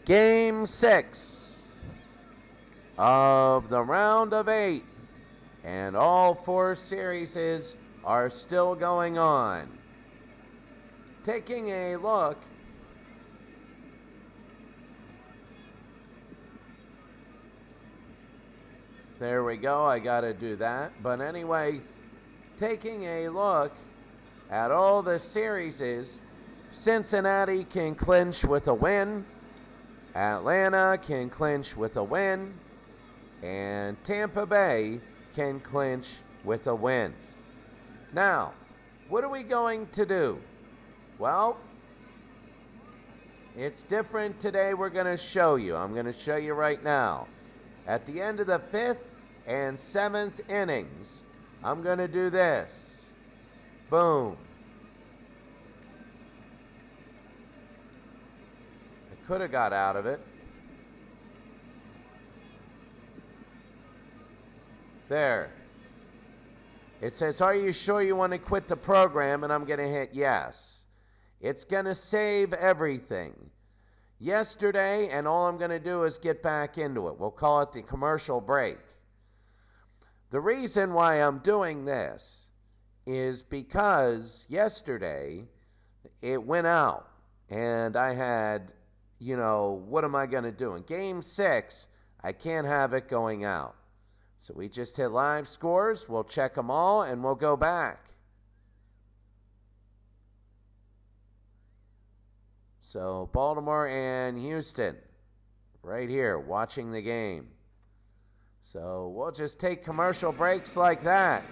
Game 6 of the round of 8, and all 4 series are still going on. Taking a look there we go, I gotta do that. But anyway, taking a look at all the series, Cincinnati can clinch with a win, Atlanta can clinch with a win, and Tampa Bay can clinch with a win. Now, what are we going to do? Well, it's different today. We're going to show you. I'm going to show you right now. At the end of the 5th and 7th innings, I'm going to do this. Boom. I could have got out of it. There. It says, are you sure you want to quit the program? And I'm going to hit yes. It's going to save everything. Yesterday, and all I'm going to do is get back into it. We'll call it the commercial break. The reason why I'm doing this is because yesterday it went out and I had, what am I going to do? In Game 6, I can't have it going out. So we just hit live scores. We'll check them all and we'll go back. So Baltimore and Houston right here watching the game. So we'll just take commercial breaks like that.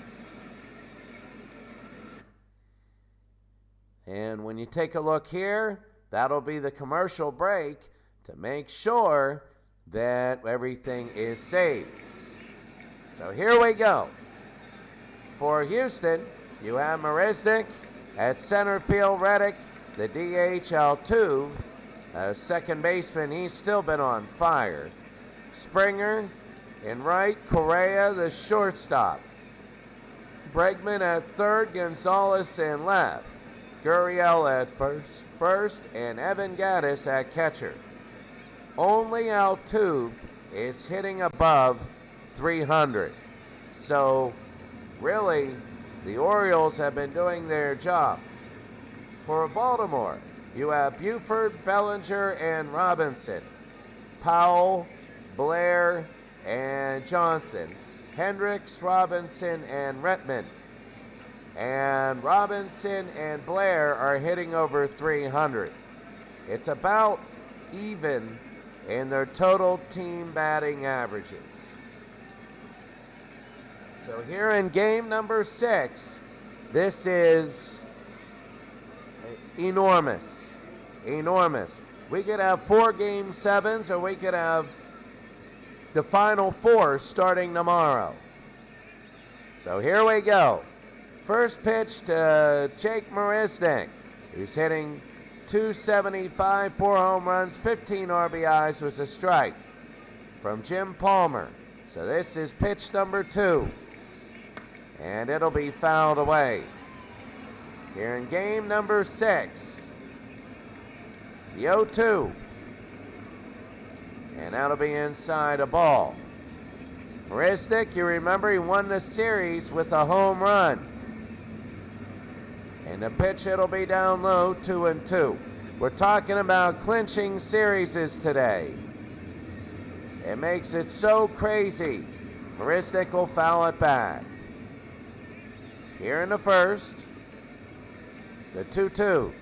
And when you take a look here, that'll be the commercial break to make sure that everything is saved. So here we go. For Houston, you have Marisnik at center field, Reddick, the DH, Altuve, second baseman, he's still been on fire. Springer in right, Correa, the shortstop. Bregman at third, Gonzalez in left. Gurriel at first, and Evan Gattis at catcher. Only Altuve is hitting above 300. So, really, the Orioles have been doing their job. For Baltimore, you have Buford, Bellinger, and Robinson. Powell, Blair, and Johnson. Hendricks, Robinson, and Redmond. And Robinson and Blair are hitting over 300. It's about even in their total team batting averages. So here in game number 6, this is enormous. Enormous. We could have 4 Game 7s, or we could have the final 4 starting tomorrow. So here we go. First pitch to Jake Marisnik, who's hitting .275, 4 home runs, 15 RBIs, was a strike from Jim Palmer. So this is pitch number 2, and it'll be fouled away. Here in game number 6, the 0-2, and that'll be inside a ball. Marisnik, you remember he won the series with a home run. And the pitch, it'll be down low, 2-2. We're talking about clinching series today. It makes it so crazy. Marisnik will foul it back. Here in the first, the 2-2.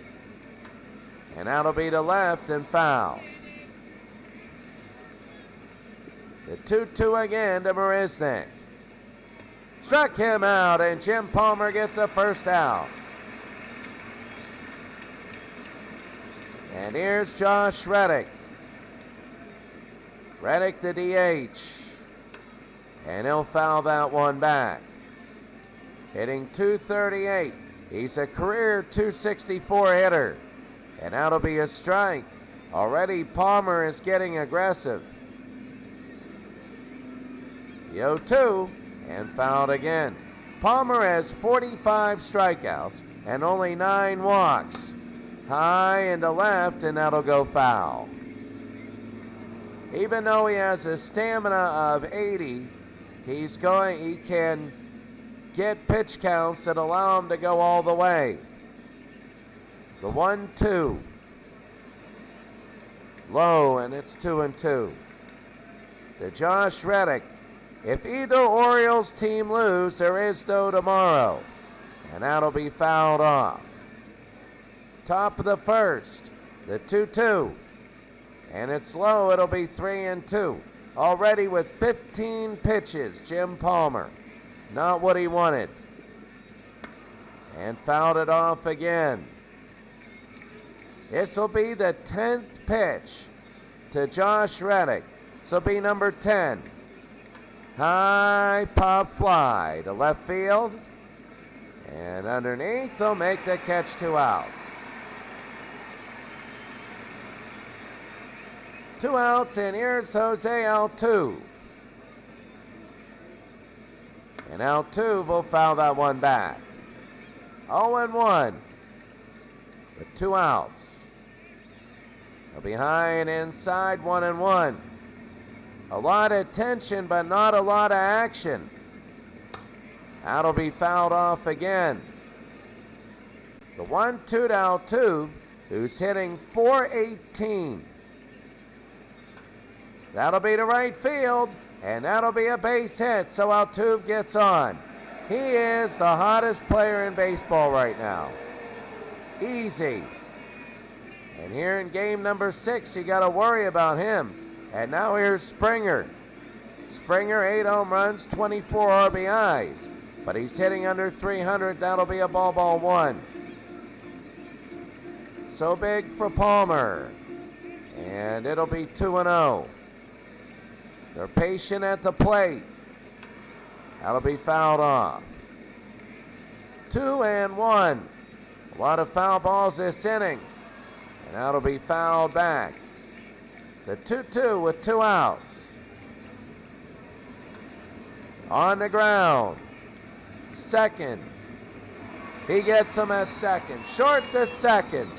And that'll be to left and foul. The 2-2 again to Marisnik. Struck him out, and Jim Palmer gets a first out. And here's Josh Reddick. Reddick the DH. And he'll foul that one back. Hitting .238. He's a career .264 hitter. And that'll be a strike. Already Palmer is getting aggressive. The 0-2 and fouled again. Palmer has 45 strikeouts and only 9 walks. High and to left, and that'll go foul. Even though he has a stamina of 80, he can get pitch counts that allow him to go all the way. The 1-2. Low, and it's 2-2. To Josh Reddick. If either Orioles team lose, there is no tomorrow. And that'll be fouled off. Top of the first, the 2-2. And it's low, it'll be 3-2. Already with 15 pitches, Jim Palmer. Not what he wanted. And fouled it off again. This will be the 10th pitch to Josh Reddick. This will be number 10. High pop fly to left field. And underneath, they'll make the catch, 2 outs. 2 outs, and here's Jose Altuve. And Altuve will foul that one back. 0-1 with 2 outs. They'll be high and inside, 1-1. A lot of tension, but not a lot of action. That'll be fouled off again. The 1-2 to Altuve, who's hitting .418. That'll be to right field, and that'll be a base hit, so Altuve gets on. He is the hottest player in baseball right now. Easy. And here in game number 6, you got to worry about him. And now here's Springer. Springer, 8 home runs, 24 RBIs. But he's hitting under 300. That'll be a ball 1. So big for Palmer. And it'll be 2-0. They're patient at the plate. That'll be fouled off. 2-1. A lot of foul balls this inning. And that'll be fouled back. The 2-2 with 2 outs. On the ground. Second. He gets him at second. Short to second.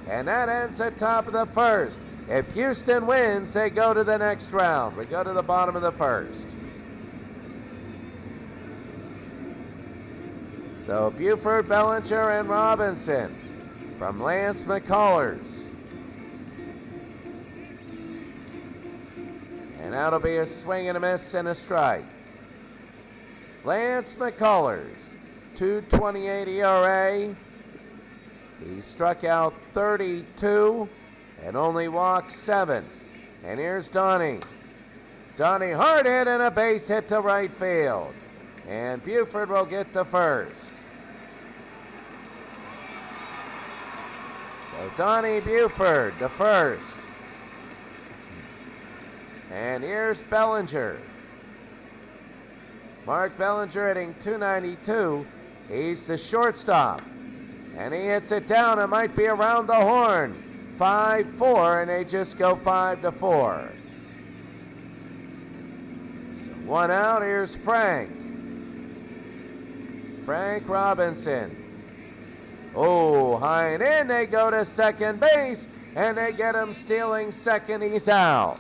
And that ends the top of the first. If Houston wins, they go to the next round. We go to the bottom of the first. So Buford, Bellinger, and Robinson from Lance McCullers. And that'll be a swing and a miss and a strike. Lance McCullers, 2.28 ERA. He struck out 32 and only walked 7. And here's Donnie. Donnie hard hit and a base hit to right field. And Buford will get the first. So Donnie Buford, the first. And here's Bellinger. Mark Bellinger hitting .292. He's the shortstop. And he hits it down. It might be around the horn. 5-4, and they just go 5-4. So 1 out. Here's Frank. Frank Robinson. Oh, high and in. They go to second base, and they get him stealing second. He's out.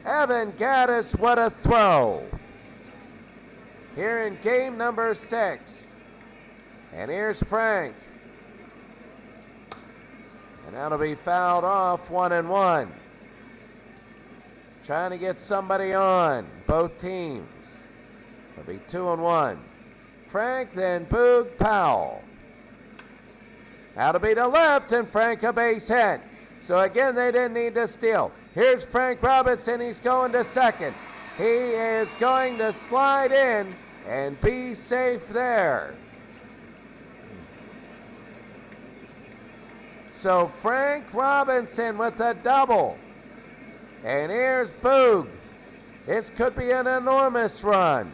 Evan Gattis, what a throw. Here in game number 6. And here's Frank. And that'll be fouled off, 1-1. Trying to get somebody on, both teams. It'll be 2-1. Frank, then Boog Powell. That'll be to left, and Frank a base hit. So again, they didn't need to steal. Here's Frank Robinson. He's going to second. He is going to slide in and be safe there. So Frank Robinson with a double. And here's Boog. This could be an enormous run.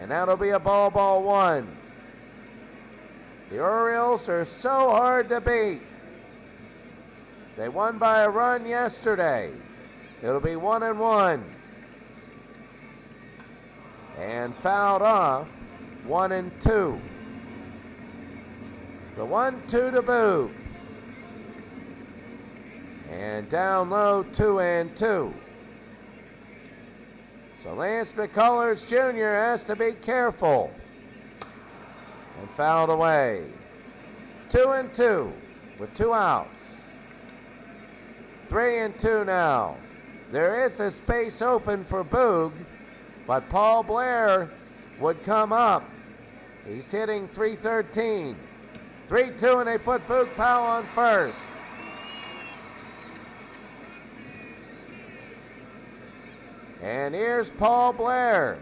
And that'll be a ball 1. The Orioles are so hard to beat. They won by a run yesterday. It'll be 1-1. And fouled off, 1-2. The 1-2 to Boog. And down low, 2-2. So Lance McCullers Jr. has to be careful. And fouled away. 2-2 with 2 outs. 3-2 now. There is a space open for Boog, but Paul Blair would come up. He's hitting .313. 3-2, and they put Boog Powell on first. And here's Paul Blair.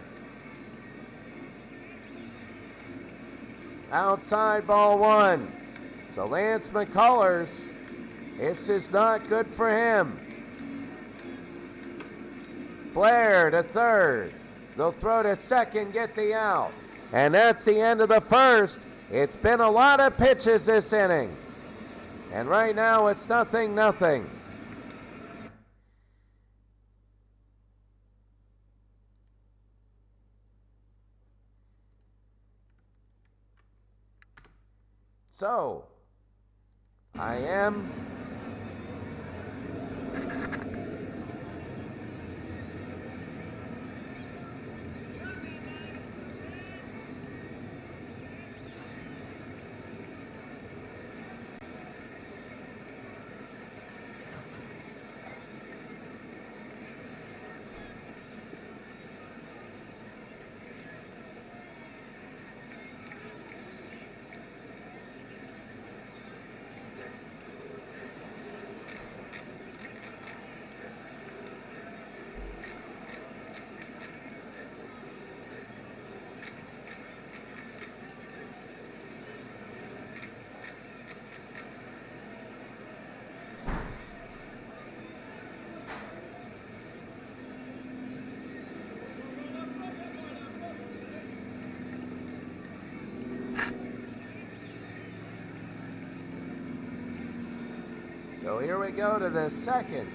Outside ball 1. So Lance McCullers, this is not good for him. Blair to third. They'll throw to second, get the out. And that's the end of the first. It's been a lot of pitches this inning. And right now it's 0-0. So, I am So here we go to the second.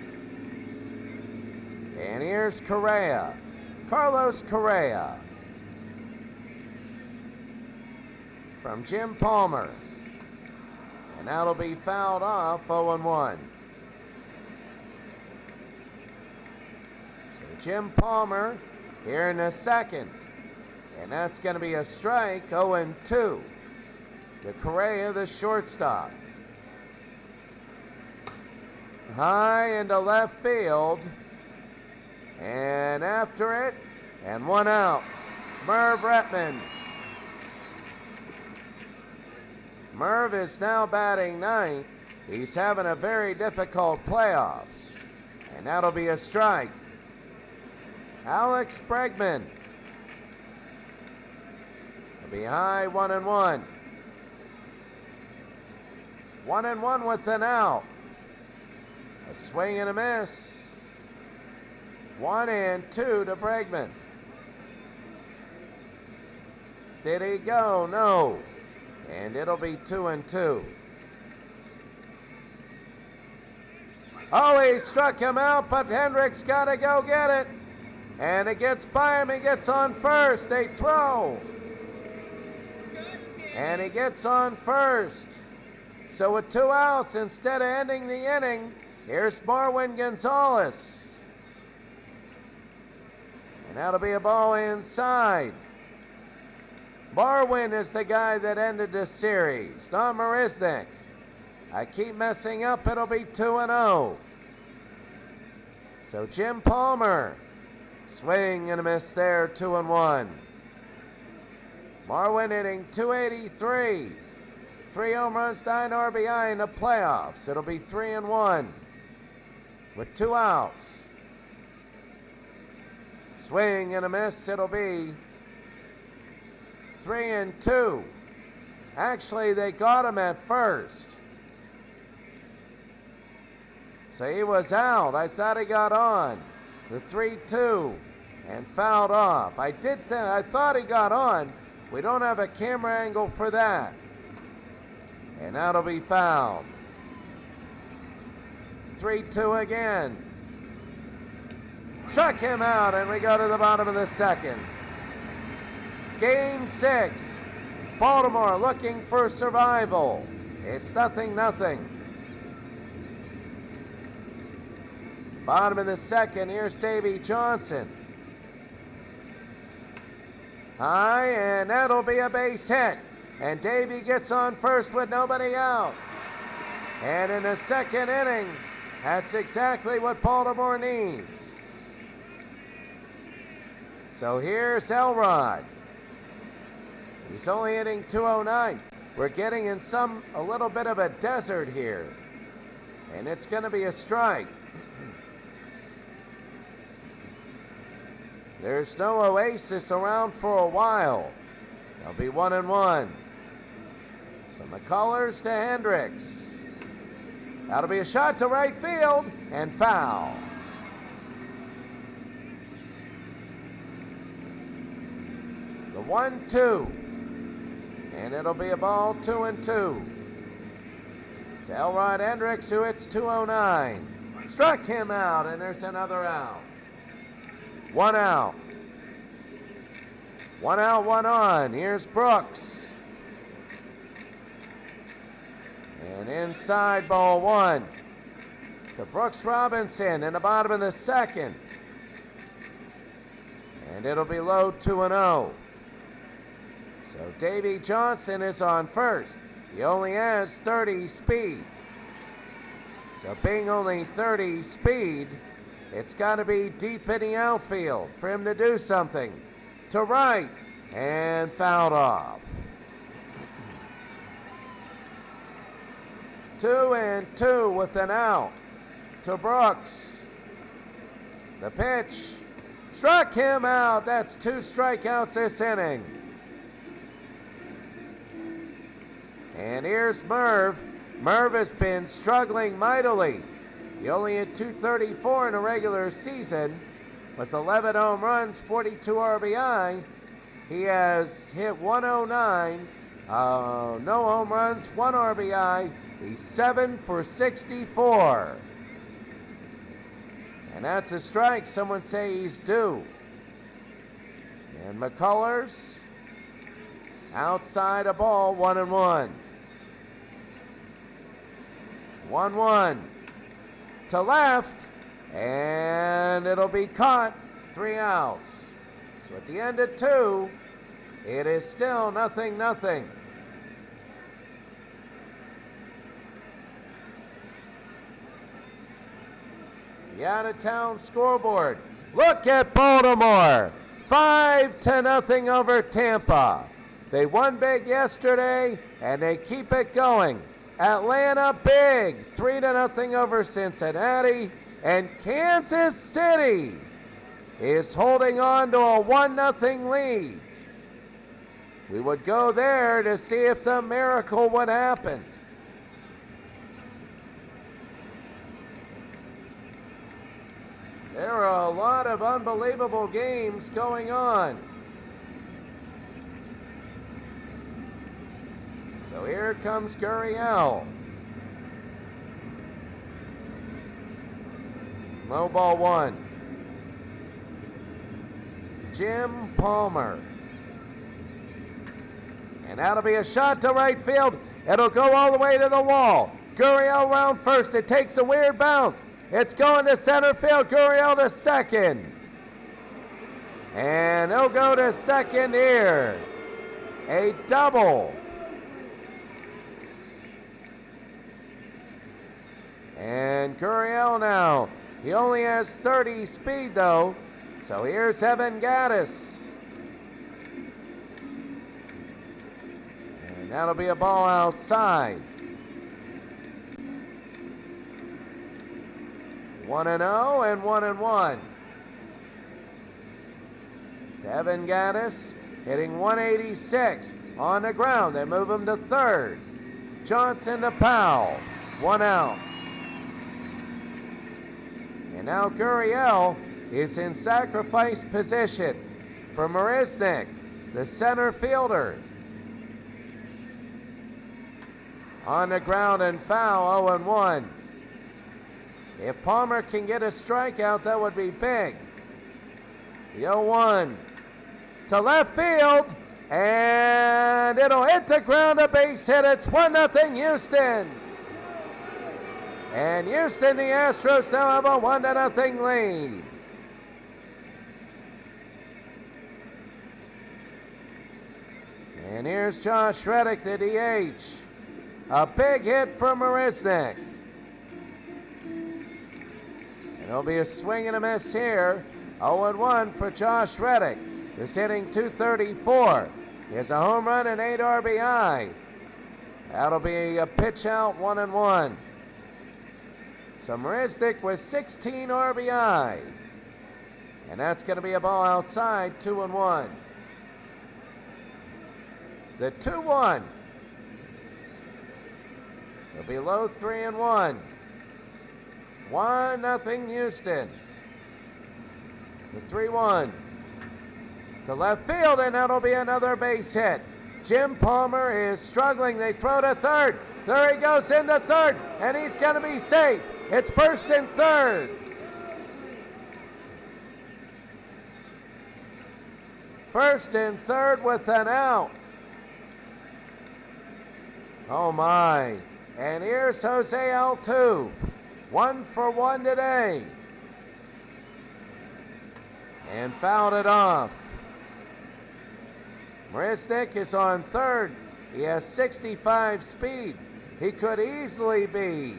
And here's Correa. Carlos Correa. From Jim Palmer. And that'll be fouled off, 0-1. So Jim Palmer here in the second. And that's going to be a strike, 0-2. To Correa, the shortstop. High into left field, and after it, and 1 out. It's Merv Retman. Merv is now batting 9th. He's having a very difficult playoffs, and that'll be a strike. Alex Bregman. It'll be high, 1-1. 1-1 with an out. A swing and a miss. 1-2 to Bregman. Did he go? No. And it'll be 2-2. Oh, he struck him out, but Hendricks got to go get it. And it gets by him. He gets on first. They throw. And he gets on first. So with 2 outs, instead of ending the inning, here's Marwin Gonzalez. And that'll be a ball inside. Marwin is the guy that ended this series, not Marisnik. I keep messing up, it'll be 2-0. So Jim Palmer, swing and a miss there, 2-1. Marwin hitting .283. 3 home runs, 9 RBI in the playoffs. It'll be 3-1. With 2 outs. Swing and a miss, it'll be 3-2. Actually, they got him at first. So he was out. I thought he got on. The 3-2 and fouled off. I thought he got on. We don't have a camera angle for that. And that'll be fouled. 3-2 again. Struck him out, and we go to the bottom of the second. Game 6. Baltimore looking for survival. It's 0-0. Bottom of the second, here's Davy Johnson. High, and that'll be a base hit. And Davy gets on first with nobody out. And in the second inning, that's exactly what Baltimore needs. So here's Elrod. He's only hitting 209. We're getting in a little bit of a desert here. And it's going to be a strike. There's no oasis around for a while. They'll be 1-1. So McCullers to Hendricks. That'll be a shot to right field and foul. The 1-2. And it'll be a ball 2-2. To Elrod Hendricks, who hits 209. Struck him out, and there's another out. 1 out. 1 out, 1 on. Here's Brooks. And inside, ball 1. To Brooks Robinson in the bottom of the second. And it'll be low 2-0. So Davy Johnson is on first. He only has 30 speed. So being only 30 speed, it's got to be deep in the outfield for him to do something. To right, and fouled off. 2-2 with an out. To Brooks. The pitch. Struck him out. That's 2 strikeouts this inning. And here's Merv. Merv has been struggling mightily. He only hit 234 in a regular season with 11 home runs, 42 RBI. He has hit 109, no home runs, 1 RBI. He's 7 for 64. And that's a strike. Someone say he's due. And McCullers outside a ball, 1-1. 1-1 to left, and it'll be caught. 3 outs. So at the end of 2, it is still 0-0. The out-of-town scoreboard. Look at Baltimore. 5-0 over Tampa. They won big yesterday, and they keep it going. Atlanta big, 3-0 over Cincinnati, and Kansas City is holding on to a 1-0 lead. We would go there to see if the miracle would happen. There are a lot of unbelievable games going on. So here comes Gurriel. Low ball 1. Jim Palmer. And that'll be a shot to right field. It'll go all the way to the wall. Gurriel round first. It takes a weird bounce. It's going to center field. Gurriel to second. And he'll go to second here. A double. And Gurriel now, he only has 30 speed though. So here's Evan Gaddis. And that'll be a ball outside. 1-0 and 1-1. To Evan Gaddis, hitting 186 on the ground. They move him to third. Johnson to Powell. 1 out. And now Gurriel is in sacrifice position for Marisnik, the center fielder. On the ground and foul, 0-1. If Palmer can get a strikeout, that would be big. The 0-1 to left field, and it'll hit the ground, a base hit. It's 1-0 Houston. And Houston, the Astros now have a 1-0 lead. And here's Josh Reddick, the DH. A big hit from Marisnick. And it'll be a swing and a miss here. 0-1 for Josh Reddick, who's hitting .234. He has a home run and 8 RBI. That'll be a pitch out, 1-1. So Marisnick with 16 RBI. And that's going to be a ball outside, 2-1. The 2-1. It'll be low, 3-1. 1-0 Houston. The 3-1 to left field, and that'll be another base hit. Jim Palmer is struggling. They throw to third. There he goes into third, and he's going to be safe. It's first and third. First and third with an out. Oh my. And here's Jose Altuve. 1 for 1 today. And fouled it off. Marisnick is on third. He has 65 speed. He could easily be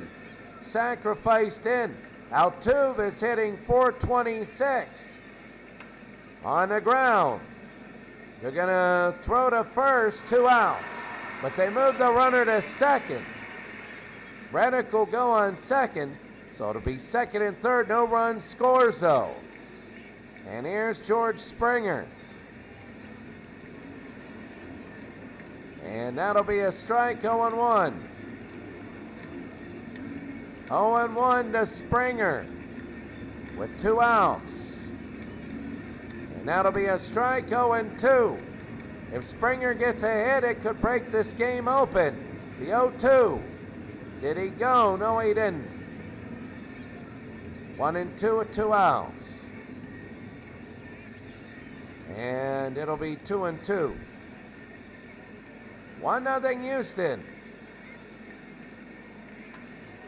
sacrificed in. Altuve is hitting .426. On the ground. They're going to throw to first, 2 outs. But they move the runner to second. Reddick will go on second. So it'll be second and third. No run scores though. And here's George Springer. And that'll be a strike, 0-1. 0-1 to Springer with 2 outs. And that'll be a strike, 0-2. If Springer gets a hit, it could break this game open. The 0-2. Did he go? No, he didn't. 1-2 with 2 outs. And it'll be 2-2. 1-0 Houston.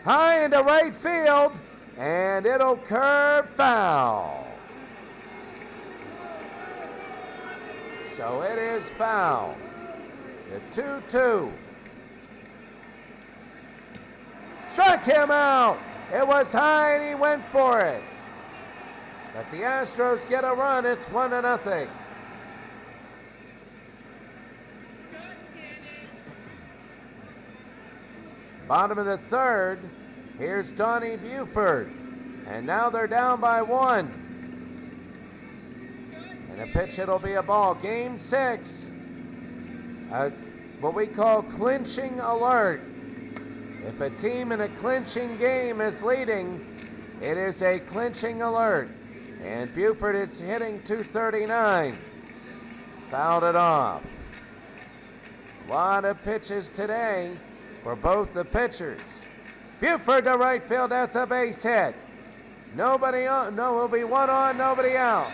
High into right field, and it'll curve foul. So it is foul. The 2-2. Struck him out. It was high and he went for it. But the Astros get a run. It's 1-0. Bottom of the third. Here's Donnie Buford. And now they're down by 1. And a pitch, it'll be a ball. Game 6. What we call clinching alert. If a team in a clinching game is leading, it is a clinching alert. And Buford is hitting .239. Fouled it off. A lot of pitches today for both the pitchers. Buford to right field, that's a base hit. Nobody on, no, will be 1 on, nobody out.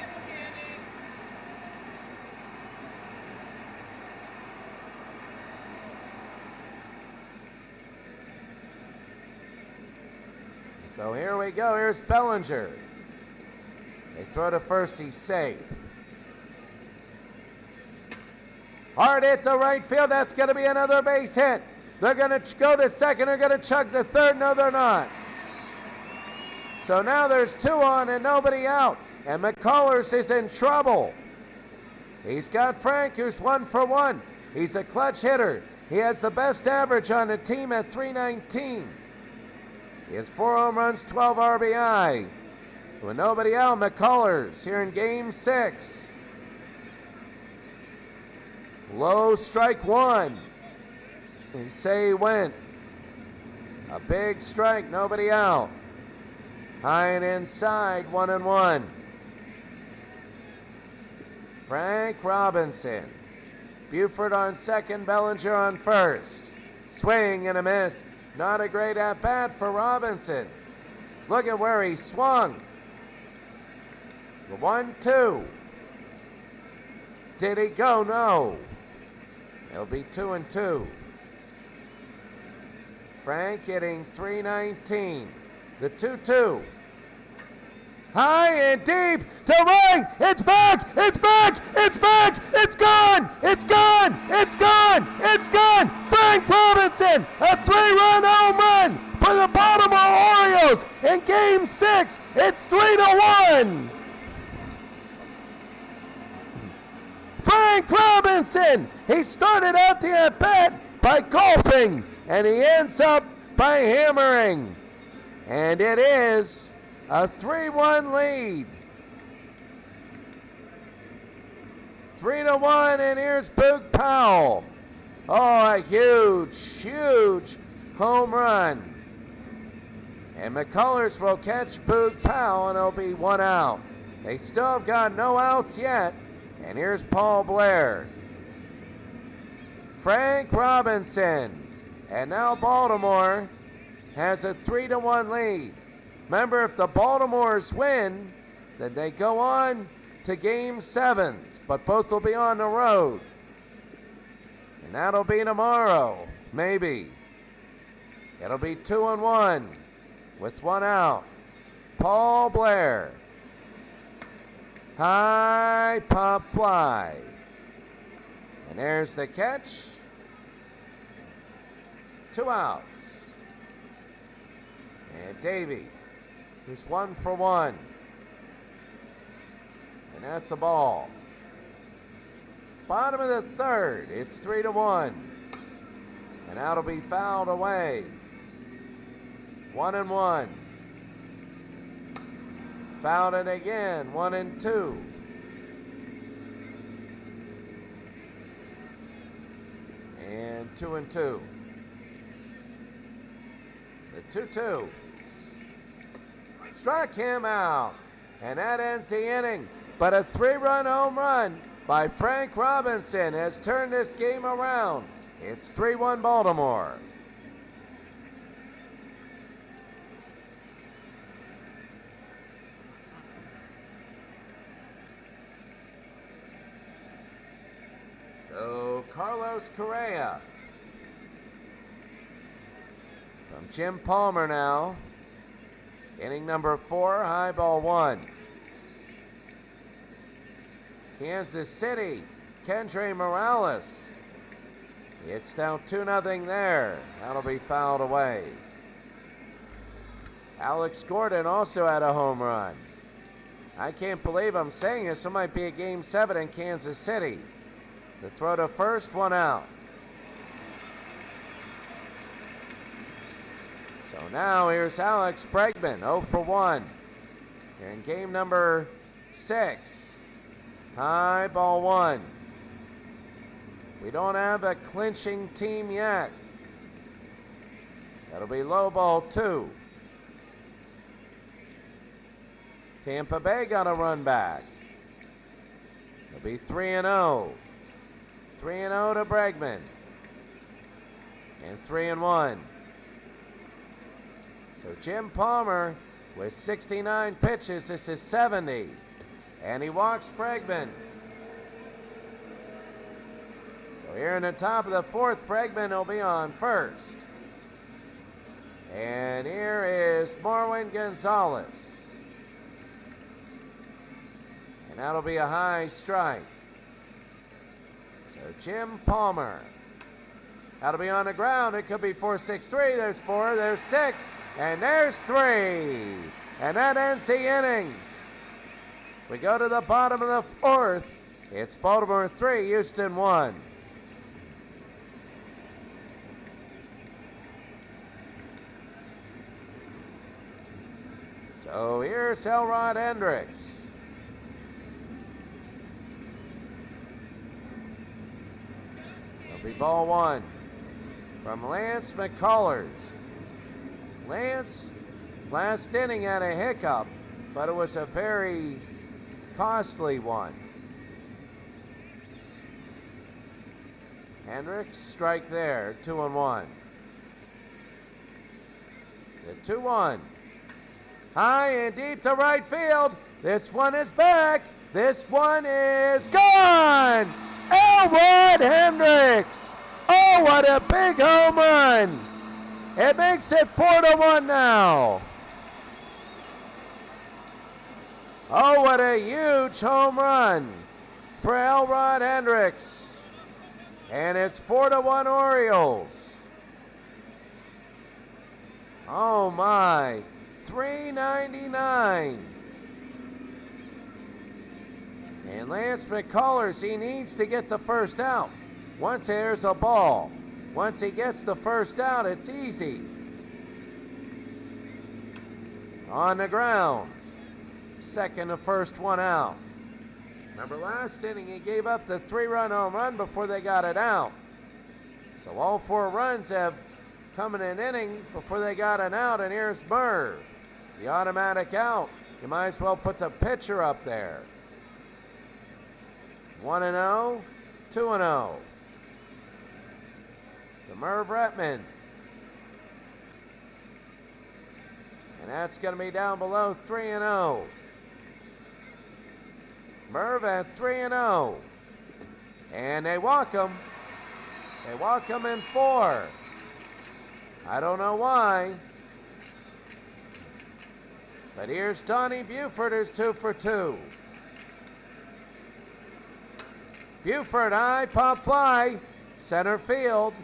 So here we go, here's Bellinger. They throw to first, he's safe. Hard hit to right field, that's going to be another base hit. They're going to go to second, they're going to chug to third, no they're not. So now there's 2 on and nobody out, and McCullers is in trouble. He's got Frank, who's 1 for 1. He's a clutch hitter. He has the best average on the team at .319. He has 4 home runs, 12 RBI. With nobody out, McCullers here in game 6. Low, strike 1. They say he went. A big strike, nobody out. High and inside, 1-1. Frank Robinson. Buford on second, Bellinger on first. Swing and a miss. Not a great at-bat for Robinson. Look at where he swung. The 1-2. Did he go? No. It'll be 2-2. Frank hitting .319. The 2-2. High and deep to right. It's back. It's back. It's back. It's gone. It's gone. It's gone. It's gone. Frank Robinson, a 3-run home run for the Baltimore Orioles in Game 6. It's 3-1. Frank Robinson, he started out the at-bat by golfing, and he ends up by hammering. And it is a 3-1 lead. 3-1, and here's Boog Powell. Oh, a huge, huge home run. And McCullers will catch Boog Powell, and it'll be 1 out. They still have got no outs yet. And here's Paul Blair. Frank Robinson. And now Baltimore has a 3-1 lead. Remember, if the Baltimores win, then they go on to Game 7s, but both will be on the road. And that'll be tomorrow, maybe. It'll be 2-1 with 1 out. Paul Blair. High pop fly. And there's the catch. 2 outs. And Davey, who's 1 for 1. And that's a ball. Bottom of the 3rd, it's 3-1. And that'll be fouled away. 1-1. Fouled it again, 1-2. And 2-2. The 2-2. Struck him out. And that ends the inning. But a 3-run home run by Frank Robinson has turned this game around. It's 3-1 Baltimore. So Carlos Correa. From Jim Palmer now. Inning number 4, high ball 1. Kansas City, Kendry Morales. It's down 2-0 there. That'll be fouled away. Alex Gordon also had a home run. I can't believe I'm saying this. It might be a Game 7 in Kansas City. The throw to first, 1 out. So now here's Alex Bregman, 0 for 1. Here in game number 6. High ball 1. We don't have a clinching team yet. That'll be low ball 2. Tampa Bay got a run back. It'll be 3-0. 3-0 to Bregman. And 3-1. So Jim Palmer with 69 pitches. This is 70. And he walks Bregman. So here in the top of the 4th, Bregman will be on first. And here is Marwin Gonzalez. And that'll be a high strike. So Jim Palmer. That'll be on the ground. It could be 4-6-3. There's 4, there's 6, and there's 3. And that ends the inning. We go to the bottom of the 4th. It's Baltimore 3, Houston 1. So here's Elrod Hendricks. It'll be ball 1 from Lance McCullers. Lance, last inning had a hiccup, but it was a very costly one. Hendricks, strike there, 2-1. The 2-1. High and deep to right field. This one is back. This one is gone. Elrod Hendricks. Oh, what a big home run. It makes it 4-1 now. Oh, what a huge home run for Elrod Hendricks. And it's 4-1 Orioles. Oh my, 399. And Lance McCullers, he needs to get the first out. Once there's a ball, once he gets the first out, it's easy. On the ground, second to first one out. Remember last inning he gave up the 3-run home run before they got it out. So all 4 runs have come in an inning before they got an out, and here's Merv. The automatic out. You might as well put the pitcher up there. 1-0, 2-0. To Merv Retmond. And that's going to be down below 3-0. Merv at 3-0. And they walk him. They walk him in 4. I don't know why. But here's Donnie Buford, who's 2 for 2. Buford, high pop fly, center field,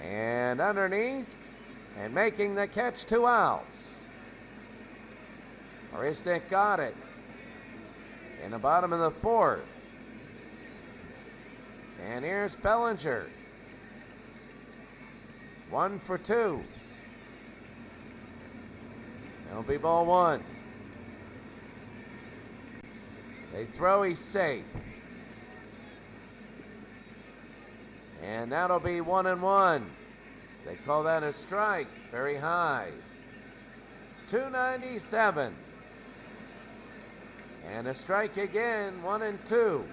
and underneath, and making the catch, 2 outs. Marisnik got it in the bottom of the 4th. And here's Bellinger. 1 for 2. It'll be ball 1. They throw, he's safe. And that'll be 1-1. So they call that a strike, very high. 297. And a strike again, 1-2. The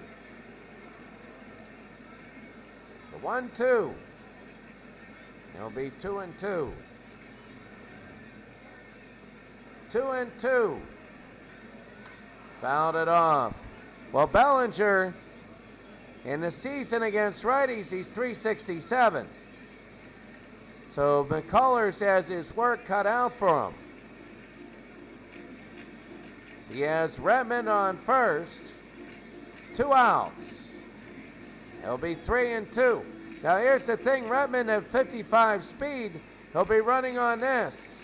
1-2. It'll be 2-2. 2-2. Fouled it off. Well, Bellinger, in the season against righties, he's .367. So McCullers has his work cut out for him. He has Redmond on first. 2 outs. It'll be 3-2. Now here's the thing, Redmond at 55 speed, he'll be running on this.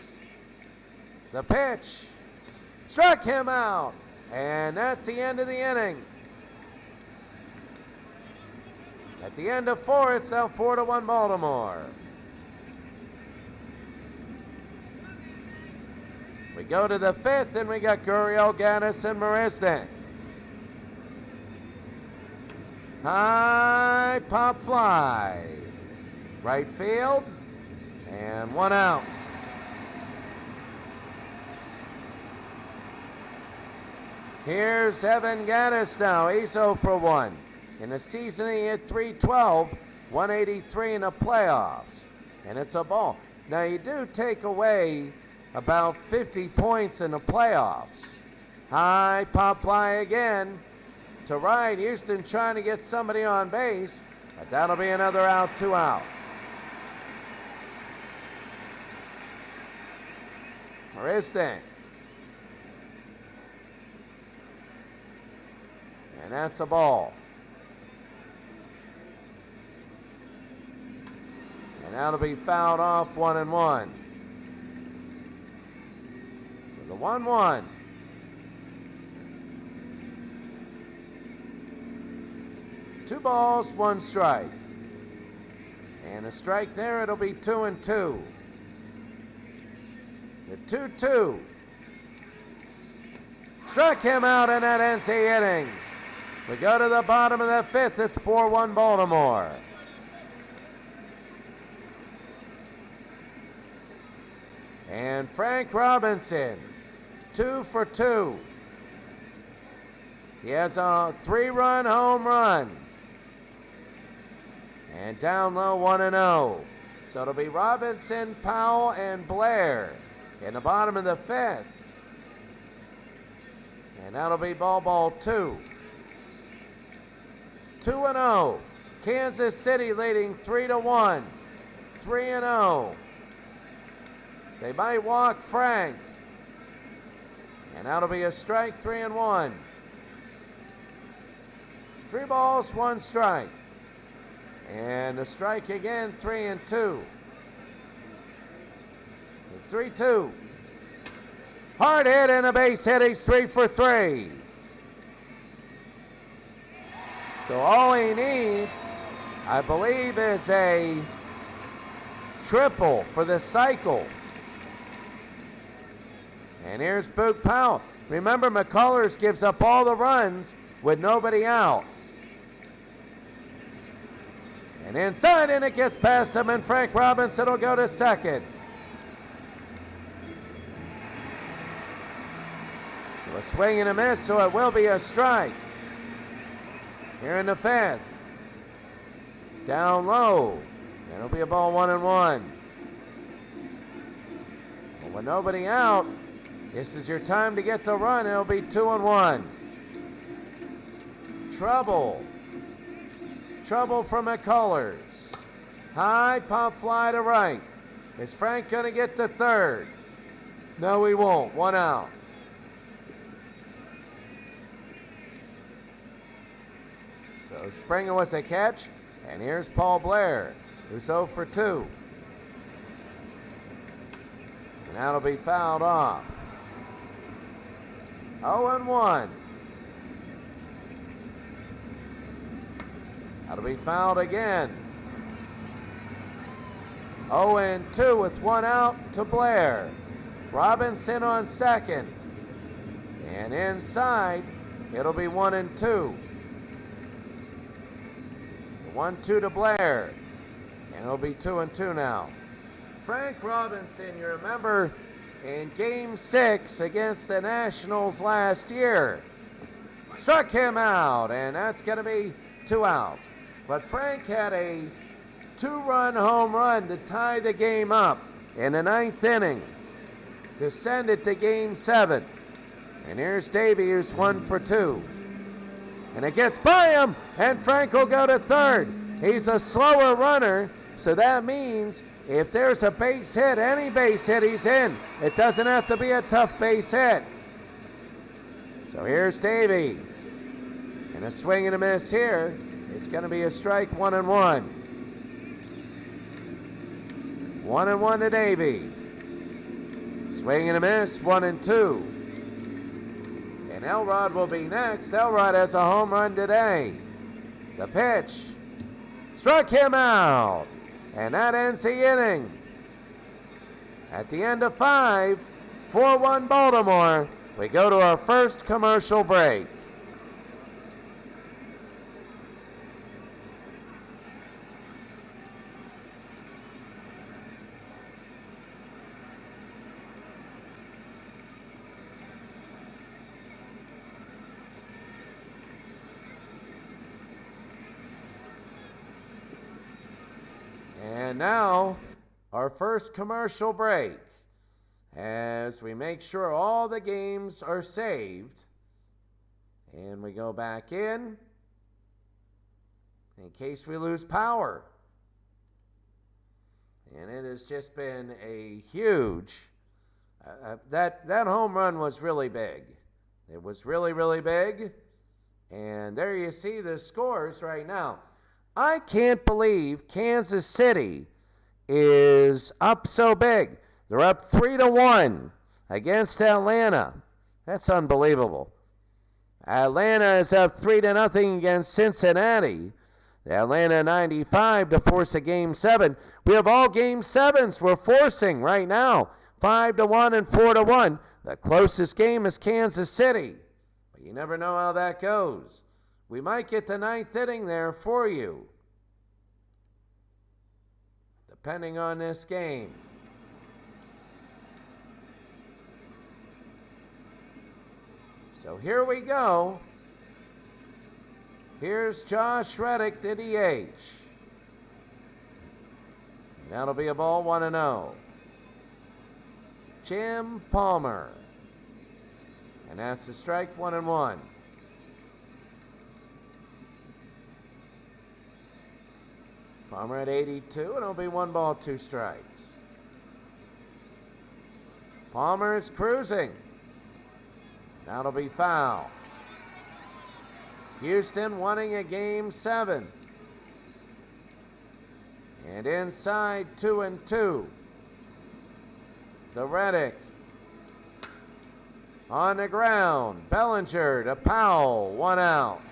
The pitch. Struck him out. And that's the end of the inning. At the end of 4, it's now 4-1 Baltimore. We go to the 5th, and we got Gurriel, Gaddis, and Marisnik. High pop fly. Right field, and 1 out. Here's Evan Gaddis now. He's 0 for 1. In the season, he hit .312, 183 in the playoffs. And it's a ball. Now, you do take away about 50 points in the playoffs. High pop fly again to right. Houston trying to get somebody on base, but that'll be another out, 2 outs. Marisnik. And that's a ball. And that'll be fouled off, 1-1. So the 1-1. Two balls, 1 strike. And a strike there, it'll be 2-2. The 2-2. Struck him out, and that ends the inning. We go to the bottom of the 5th. It's 4-1 Baltimore. And Frank Robinson, 2 for 2. He has a 3-run home run. And down low, 1-0. So it'll be Robinson, Powell, and Blair in the bottom of the 5th. And that'll be ball 2. 2-0. Kansas City leading 3-1. 3-0. They might walk Frank. And that'll be a strike, 3-1. 3 balls, 1 strike. And a strike again, 3-2. 3-2. Hard hit and a base hit. He's 3 for 3. So all he needs, I believe, is a triple for the cycle. And here's Boog Powell. Remember, McCullers gives up all the runs with nobody out. And inside, and it gets past him, and Frank Robinson will go to second. So a swing and a miss, so it will be a strike. Here in the 5th. Down low. And it'll be a ball, 1-1. Well, with nobody out, this is your time to get the run. It'll be 2-1. Trouble. Trouble from McCullers. High pop fly to right. Is Frank going to get to third? No, he won't. 1 out. So Springer with the catch. And here's Paul Blair, who's 0 for 2. And that'll be fouled off. 0-1. That'll be fouled again. 0-2 with 1 out to Blair. Robinson on second. And inside, it'll be 1-2. 1-2 to Blair. And it'll be 2-2 now. Frank Robinson, you remember, in Game 6 against the Nationals last year, struck him out, and that's going to be 2 outs. But Frank had a 2-run home run to tie the game up in the 9th inning to send it to Game 7. And here's Davey, who's 1 for 2. And it gets by him, and Frank will go to third. He's a slower runner, so that means if there's a base hit, any base hit, he's in. It doesn't have to be a tough base hit. So here's Davey. And a swing and a miss here. It's going to be a strike, 1-1. 1-1 to Davey. Swing and a miss, 1-2. And Elrod will be next. Elrod has a home run today. The pitch. Struck him out. And that ends the inning. At the end of 5, 4-1 Baltimore, we go to our first commercial break. And now, our first commercial break, as we make sure all the games are saved. And we go back in case we lose power. And it has just been a huge, that home run was really big. It was really, really big. And there you see the scores right now. I can't believe Kansas City is up so big. They're up 3-1 against Atlanta. That's unbelievable. Atlanta is up 3-0 against Cincinnati. The Atlanta 95 to force a Game 7. We have all Game 7s we're forcing right now. 5-1 and 4-1. The closest game is Kansas City. But you never know how that goes. We might get the 9th inning there for you, depending on this game. So here we go. Here's Josh Reddick, the DH. And that'll be a ball, 1-0. Jim Palmer. And that's a strike, 1-1. Palmer at 82, and it'll be 1 ball, 2 strikes. Palmer's cruising. That'll be foul. Houston wanting a game 7. And inside 2-2. To Reddick. On the ground. Bellinger to Powell. 1 out.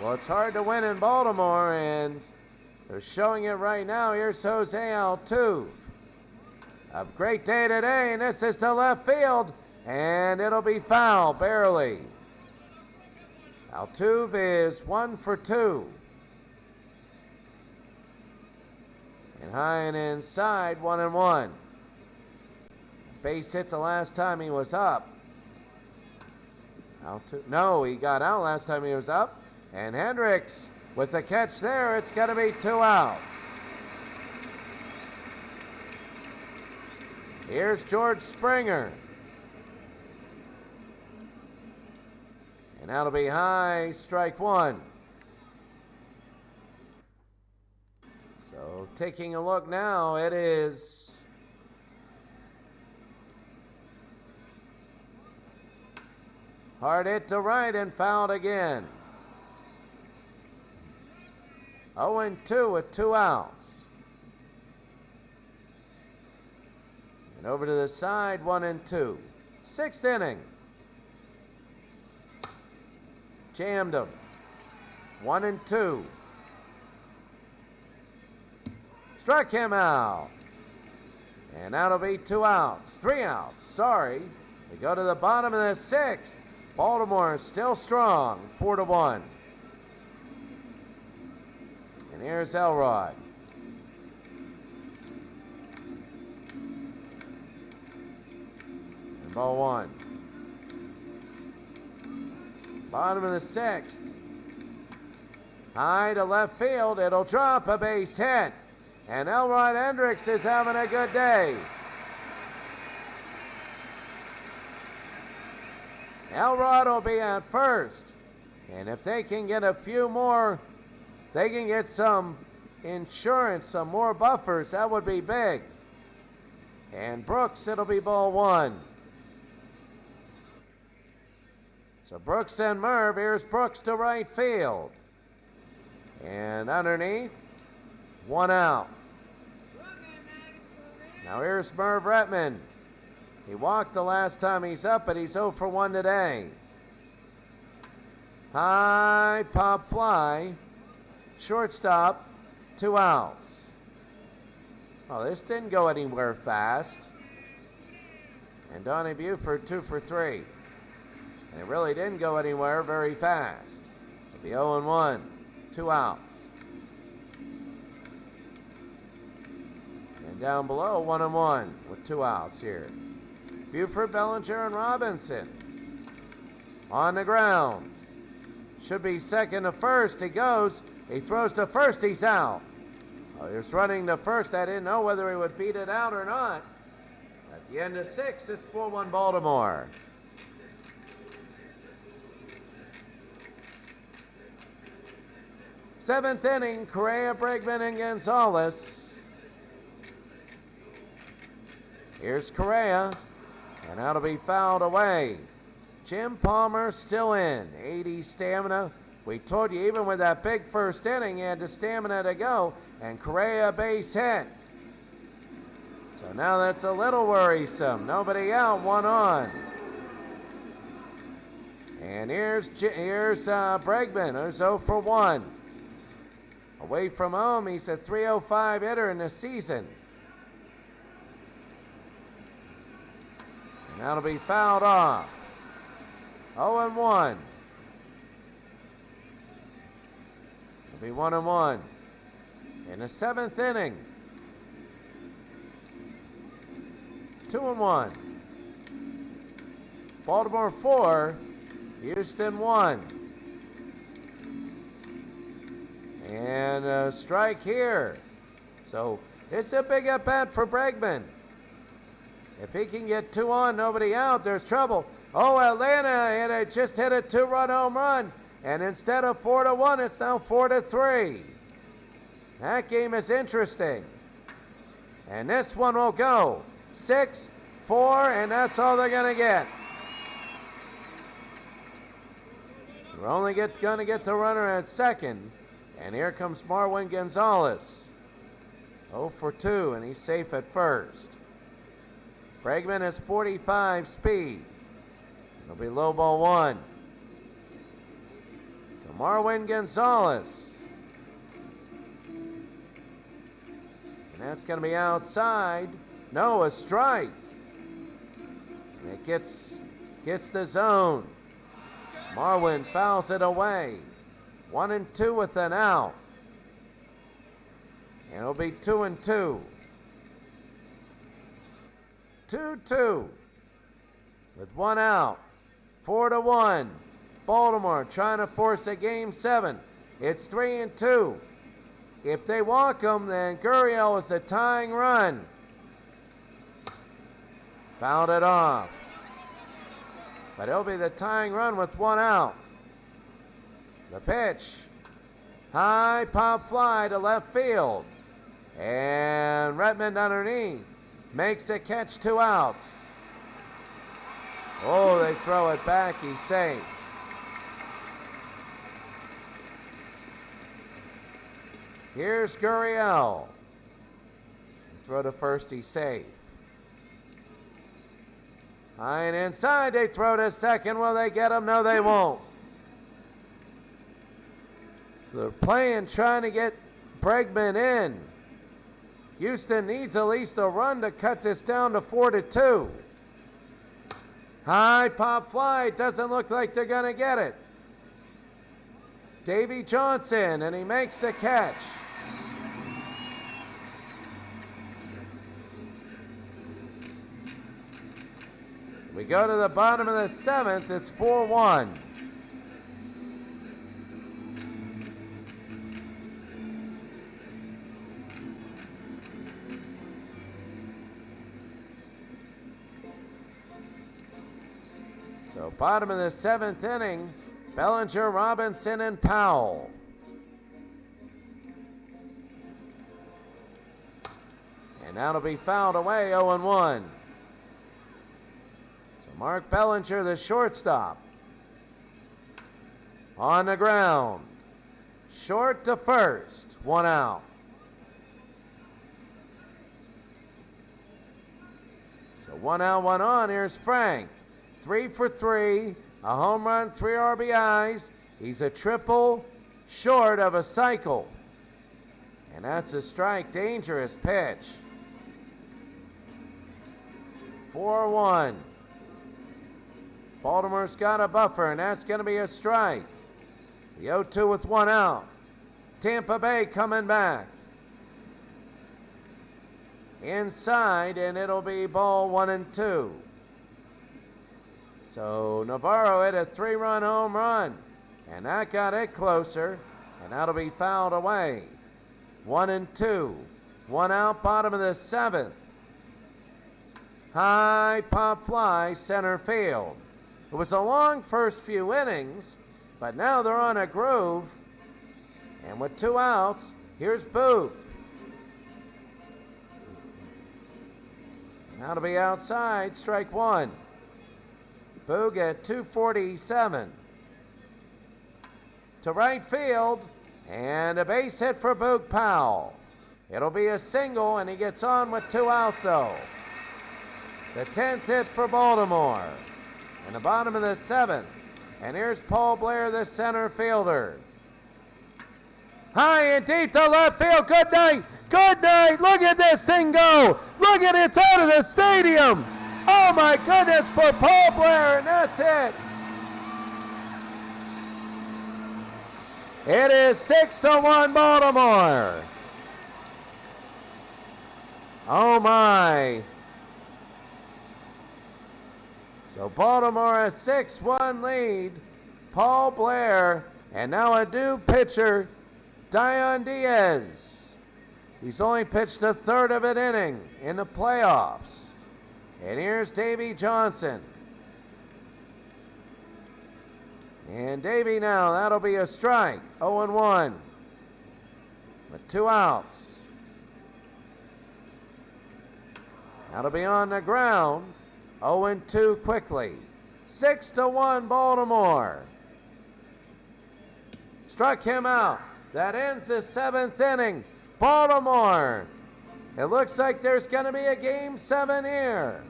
Well, it's hard to win in Baltimore, and they're showing it right now. Here's Jose Altuve. A great day today, and this is to left field, and it'll be foul, barely. Altuve is 1 for 2. And high and inside, 1-1. Base hit the last time he was up. No, he got out last time he was up. And Hendricks with the catch there, it's going to be 2 outs. Here's George Springer. And that'll be high, strike 1. So taking a look now, it is hard hit to right and fouled again. 0-2 with 2 outs. And over to the side, 1-2. 6th inning. Jammed him. 1-2. Struck him out. And that'll be 2 outs. 3 outs, sorry. We go to the bottom of the 6th. Baltimore is still strong, 4-1. And here's Elrod. And ball 1. Bottom of the 6th. High to left field. It'll drop, a base hit. And Elrod Hendricks is having a good day. Elrod will be at first. And if they can get a few more, they can get some insurance, some more buffers, that would be big. And Brooks, it'll be ball 1. So Brooks and Merv, here's Brooks to right field. And underneath, 1 out. Now here's Merv Redmond. He walked the last time he's up, but he's 0 for 1 today. High pop fly. Shortstop, 2 outs. Well, this didn't go anywhere fast. And Donnie Buford, 2 for 3. And it really didn't go anywhere very fast. It'll be 0-1, 2 outs. And down below, 1-1 with 2 outs here. Buford, Bellinger, and Robinson. On the ground. Should be second to first. He goes. He throws to first. He's out. Oh, he's running to first. I didn't know whether he would beat it out or not. At the end of 6, it's 4-1 Baltimore. Seventh inning, Correa, Bregman, and Gonzalez. Here's Correa, and that'll be fouled away. Jim Palmer still in, 80 stamina. We told you even with that big first inning, he had the stamina to go, and Correa base hit. So now that's a little worrisome. Nobody out, 1 on. And here's Bregman, who's 0 for 1. Away from home, he's a .305 hitter in the season. And that'll be fouled off. 0-1. It'll be 1-1. In the 7th inning. 2-1. Baltimore 4, Houston 1. And a strike here. So it's a big at bat for Bregman. If he can get 2 on, nobody out, there's trouble. Oh, Atlanta just hit a 2-run home run. And instead of 4-1, it's now 4-3. That game is interesting. And this one will go. 6, 4, and that's all they're going to get. We're only going to get the runner at second, and here comes Marwin Gonzalez. 0 for 2, and he's safe at first. Bregman has 45 speed. It'll be low ball 1. To Marwin Gonzalez. And that's going to be outside. No, a strike. And it gets the zone. Marwin fouls it away. 1 and 2 with an out. And it'll be 2 and 2. 2-2 with 1 out. 4 to 1. Baltimore trying to force a game 7. It's 3 and 2. If they walk them, then Gurriel is the tying run. Fouled it off. But it'll be the tying run with 1 out. The pitch. High pop fly to left field. And Redmond underneath makes a catch, 2 outs. Oh, they throw it back. He's safe. Here's Gurriel. Throw to first, he's safe. High and inside, they throw to second. Will they get him? No, they won't. So they're playing, trying to get Bregman in. Houston needs at least a run to cut this down to 4 to 2. High pop fly, doesn't look like they're going to get it. Davy Johnson, and he makes the catch. We go to the bottom of the 7th, it's 4-1. So bottom of the 7th inning, Bellinger, Robinson, and Powell. And that'll be fouled away, 0-1. So Mark Bellinger, the shortstop, on the ground. Short to first, 1 out. So 1 out, 1 on. Here's Frank. 3 for 3, a home run, 3 RBIs. He's a triple short of a cycle. And that's a strike, dangerous pitch. 4-1. Baltimore's got a buffer, and that's going to be a strike. The 0-2 with 1 out. Tampa Bay coming back. Inside, and it'll be ball 1 and 2. So Navarro hit a 3-run home run, and that got it closer, and that'll be fouled away. 1 and 2. 1 out, bottom of the 7th. High pop fly, center field. It was a long first few innings, but now they're on a groove. And with 2 outs, here's Boog. And that'll be outside, strike 1. Boog at 247. To right field, and a base hit for Boog Powell. It'll be a single, and he gets on with 2 outs, though. The 10th hit for Baltimore. In the bottom of the 7th. And here's Paul Blair, the center fielder. High and deep to left field. Good night. Good night. Look at this thing go. Look at it. It's out of the stadium. Oh, my goodness, for Paul Blair, and that's it. It is 6-1 Baltimore. Oh, my. So Baltimore a 6-1 lead. Paul Blair, and now a new pitcher, Dion Diaz. He's only pitched a third of an inning in the playoffs. And here's Davy Johnson. And Davy now, that'll be a strike. 0-1. With 2 outs. That'll be on the ground. 0-2 quickly. 6-1 Baltimore. Struck him out. That ends the 7th inning. Baltimore. It looks like there's going to be a game 7 here.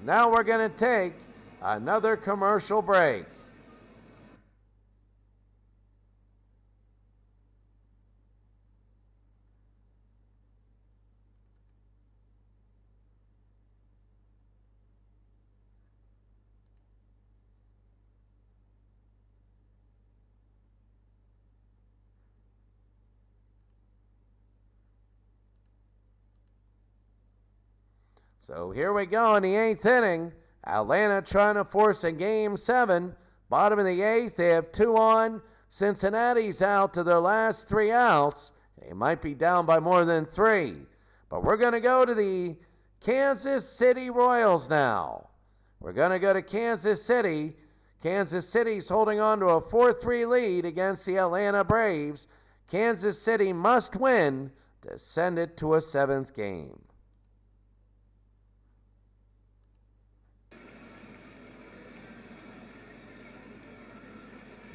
Now we're going to take another commercial break. So here we go in the 8th inning. Atlanta trying to force a game 7. Bottom of the 8th, they have 2 on. Cincinnati's out to their last 3 outs. They might be down by more than 3. But we're going to go to the Kansas City Royals now. We're going to go to Kansas City. Kansas City's holding on to a 4-3 lead against the Atlanta Braves. Kansas City must win to send it to a 7th game.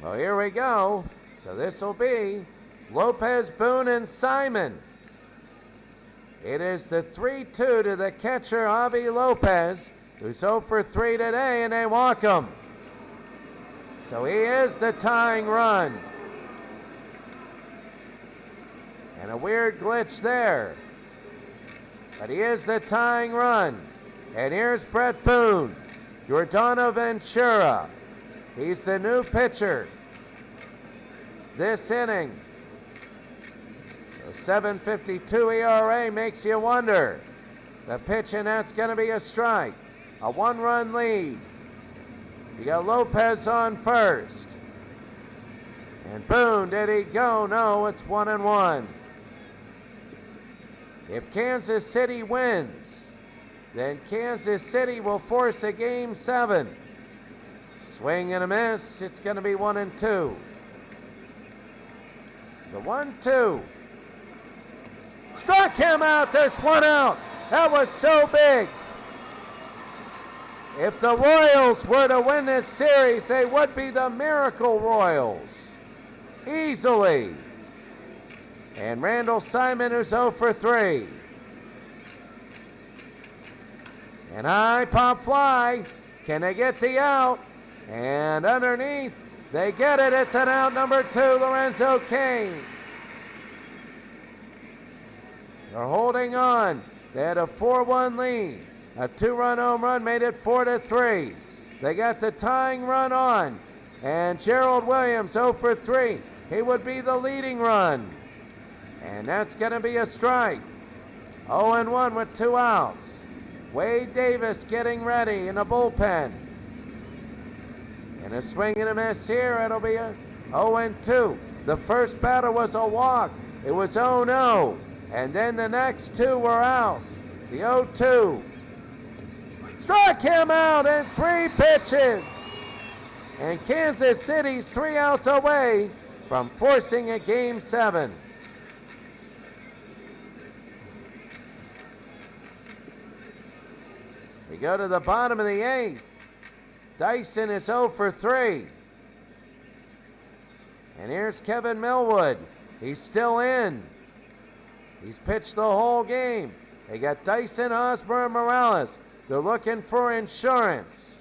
Well, here we go. So this will be Lopez, Boone, and Simon. It is the 3-2 to the catcher, Javi Lopez, who's 0 for 3 today, and they walk him. So he is the tying run. And a weird glitch there. But he is the tying run. And here's Brett Boone. Giordano Ventura. He's the new pitcher this inning. So 7.52 ERA makes you wonder. The pitch, and that's going to be a strike. A 1-run lead. You got Lopez on first. And Boone, did he go? No, it's 1-1. If Kansas City wins, then Kansas City will force a game 7. Swing and a miss. It's going to be 1-2. The 1-2. Struck him out. There's 1 out. That was so big. If the Royals were to win this series, they would be the Miracle Royals. Easily. And Randall Simon, who's 0 for 3. And high pop fly. Can they get the out? And underneath, they get it. It's an out, number 2, Lorenzo Cain. They're holding on. They had a 4-1 lead. A 2-run home run made it 4-3. They got the tying run on. And Gerald Williams, 0 for 3. He would be the leading run. And that's going to be a strike. 0-1 with 2 outs. Wade Davis getting ready in the bullpen. And a swing and a miss here. It'll be a 0-2. The first batter was a walk. It was 0-0. And then the next 2 were outs. The 0-2. Struck him out in 3 pitches. And Kansas City's 3 outs away from forcing a game 7. We go to the bottom of the 8th. Dyson is 0 for 3. And here's Kevin Millwood. He's still in. He's pitched the whole game. They got Dyson, Hosmer, and Morales. They're looking for insurance.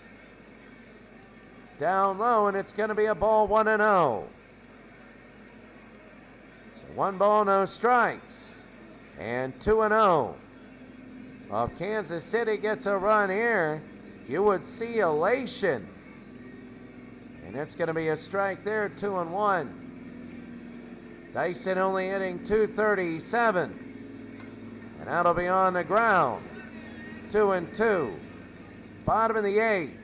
Down low, and it's going to be a ball, 1-0. So 1 ball, no strikes. And 2-0. Well, if Kansas City gets a run here, you would see elation. And it's going to be a strike there, 2-1. Dyson only hitting 237. And that'll be on the ground. 2-2. Bottom of the 8th.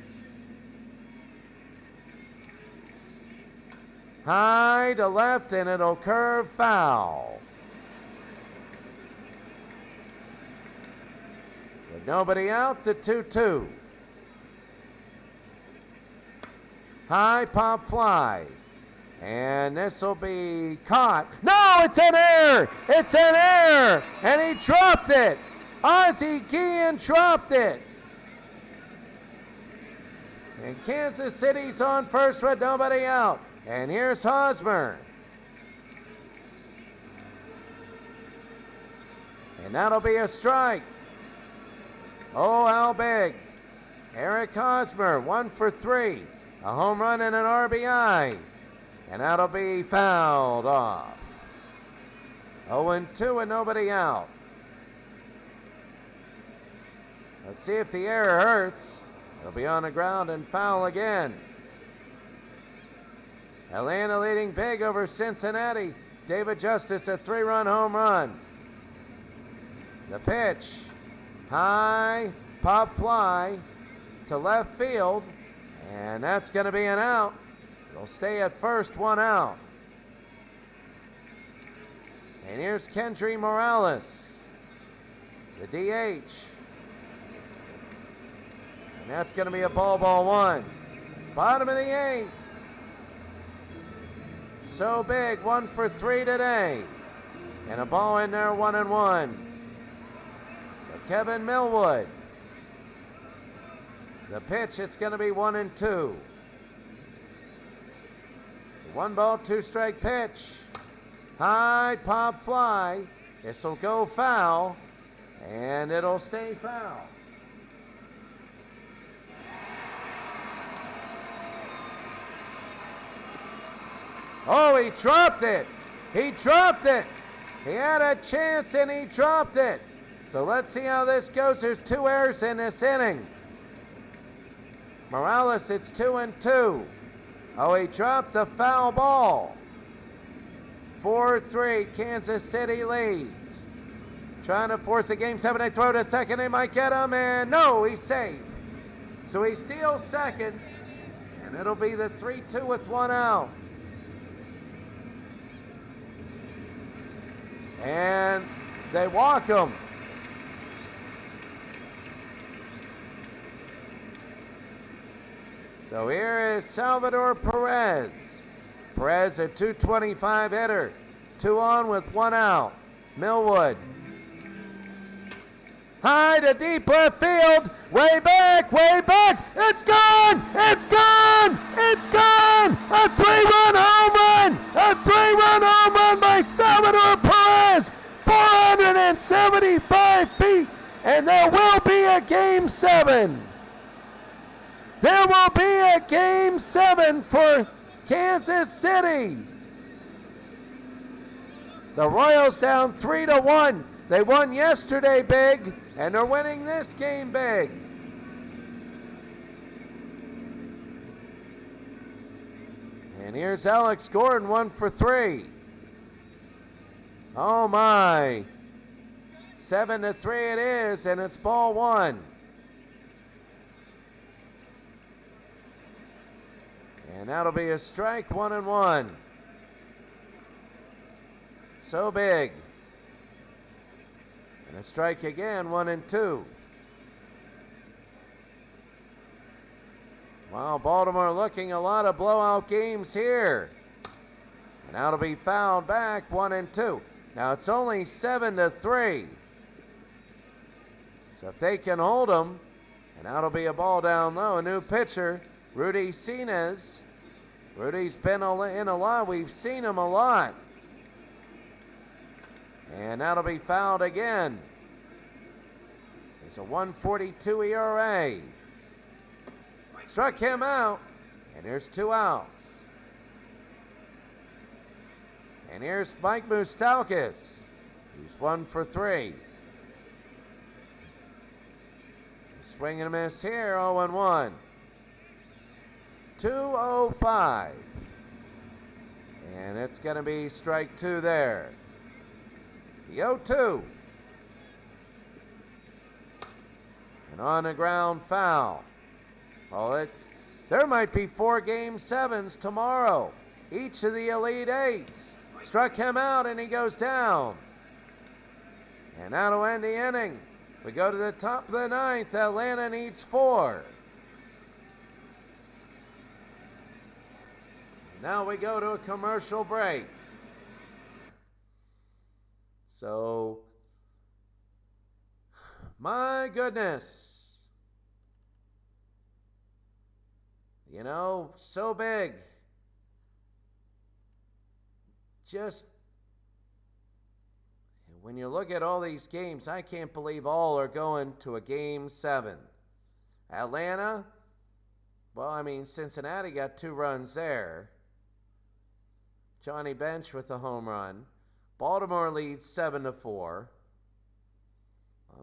High to left, and it'll curve foul. With nobody out, the 2-2. High pop fly. And this will be caught. No, it's an error. It's an error. And he dropped it. Ozzie Guillen dropped it. And Kansas City's on first with nobody out. And here's Hosmer. And that'll be a strike. Oh, how big. Eric Hosmer, 1 for 3. A home run and an RBI. And that'll be fouled off. 0-2 and nobody out. Let's see if the error hurts. It'll be on the ground and foul again. Atlanta leading big over Cincinnati. David Justice, a 3-run home run. The pitch. High, pop fly to left field. And that's going to be an out. It'll stay at first, 1 out. And here's Kendry Morales, the DH. And that's going to be a ball 1. Bottom of the 8th. So big, 1 for 3 today. And a ball in there, 1-1. So Kevin Millwood. The pitch, it's going to be 1-2. 1 ball, 2 strike pitch. High pop fly. This will go foul, and it'll stay foul. Oh, he dropped it. He dropped it. He had a chance, and he dropped it. So let's see how this goes. There's 2 errors in this inning. Morales, it's 2-2. Oh, he dropped the foul ball. 4-3, Kansas City leads. Trying to force a Game 7. They throw to second. They might get him, and no, he's safe. So he steals second, and it'll be the 3-2 with 1 out. And they walk him. So here is Salvador Perez. Perez, a 225 hitter. 2 on with 1 out. Millwood. High to deep left field. Way back, way back. It's gone! It's gone! It's gone! A 3-run home run! A 3-run home run by Salvador Perez! 475 feet! And there will be a Game 7. There will be a Game 7 for Kansas City. The Royals down 3-1. They won yesterday big, and they're winning this game big. And here's Alex Gordon, 1 for 3. Oh my. 7-3 it is, and it's ball 1. And that'll be a strike, 1-1. So big. And a strike again, 1-2. Wow, Baltimore looking a lot of blowout games here. And that'll be fouled back, 1-2. Now it's only 7-3. So if they can hold them, and that'll be a ball down low. A new pitcher, Rudy Sinez. Rudy's been in a lot. We've seen him a lot. And that'll be fouled again. It's a 1.42 ERA. Struck him out, and there's 2 outs. And here's Mike Moustakas. He's 1 for 3. Swing and a miss here, 0-1. 2:05. And it's going to be strike 2 there. The 0-2. And on the ground, foul. Oh, there might be 4 Game 7s tomorrow. Each of the Elite Eights. Struck him out, and he goes down. And that'll end the inning. We go to the top of the 9th. Atlanta needs 4. Now we go to a commercial break. So, my goodness. You know, so big. Just, when you look at all these games, I can't believe all are going to a Game 7. Atlanta, well, I mean, Cincinnati got 2 runs there. Johnny Bench with a home run. Baltimore leads 7-4.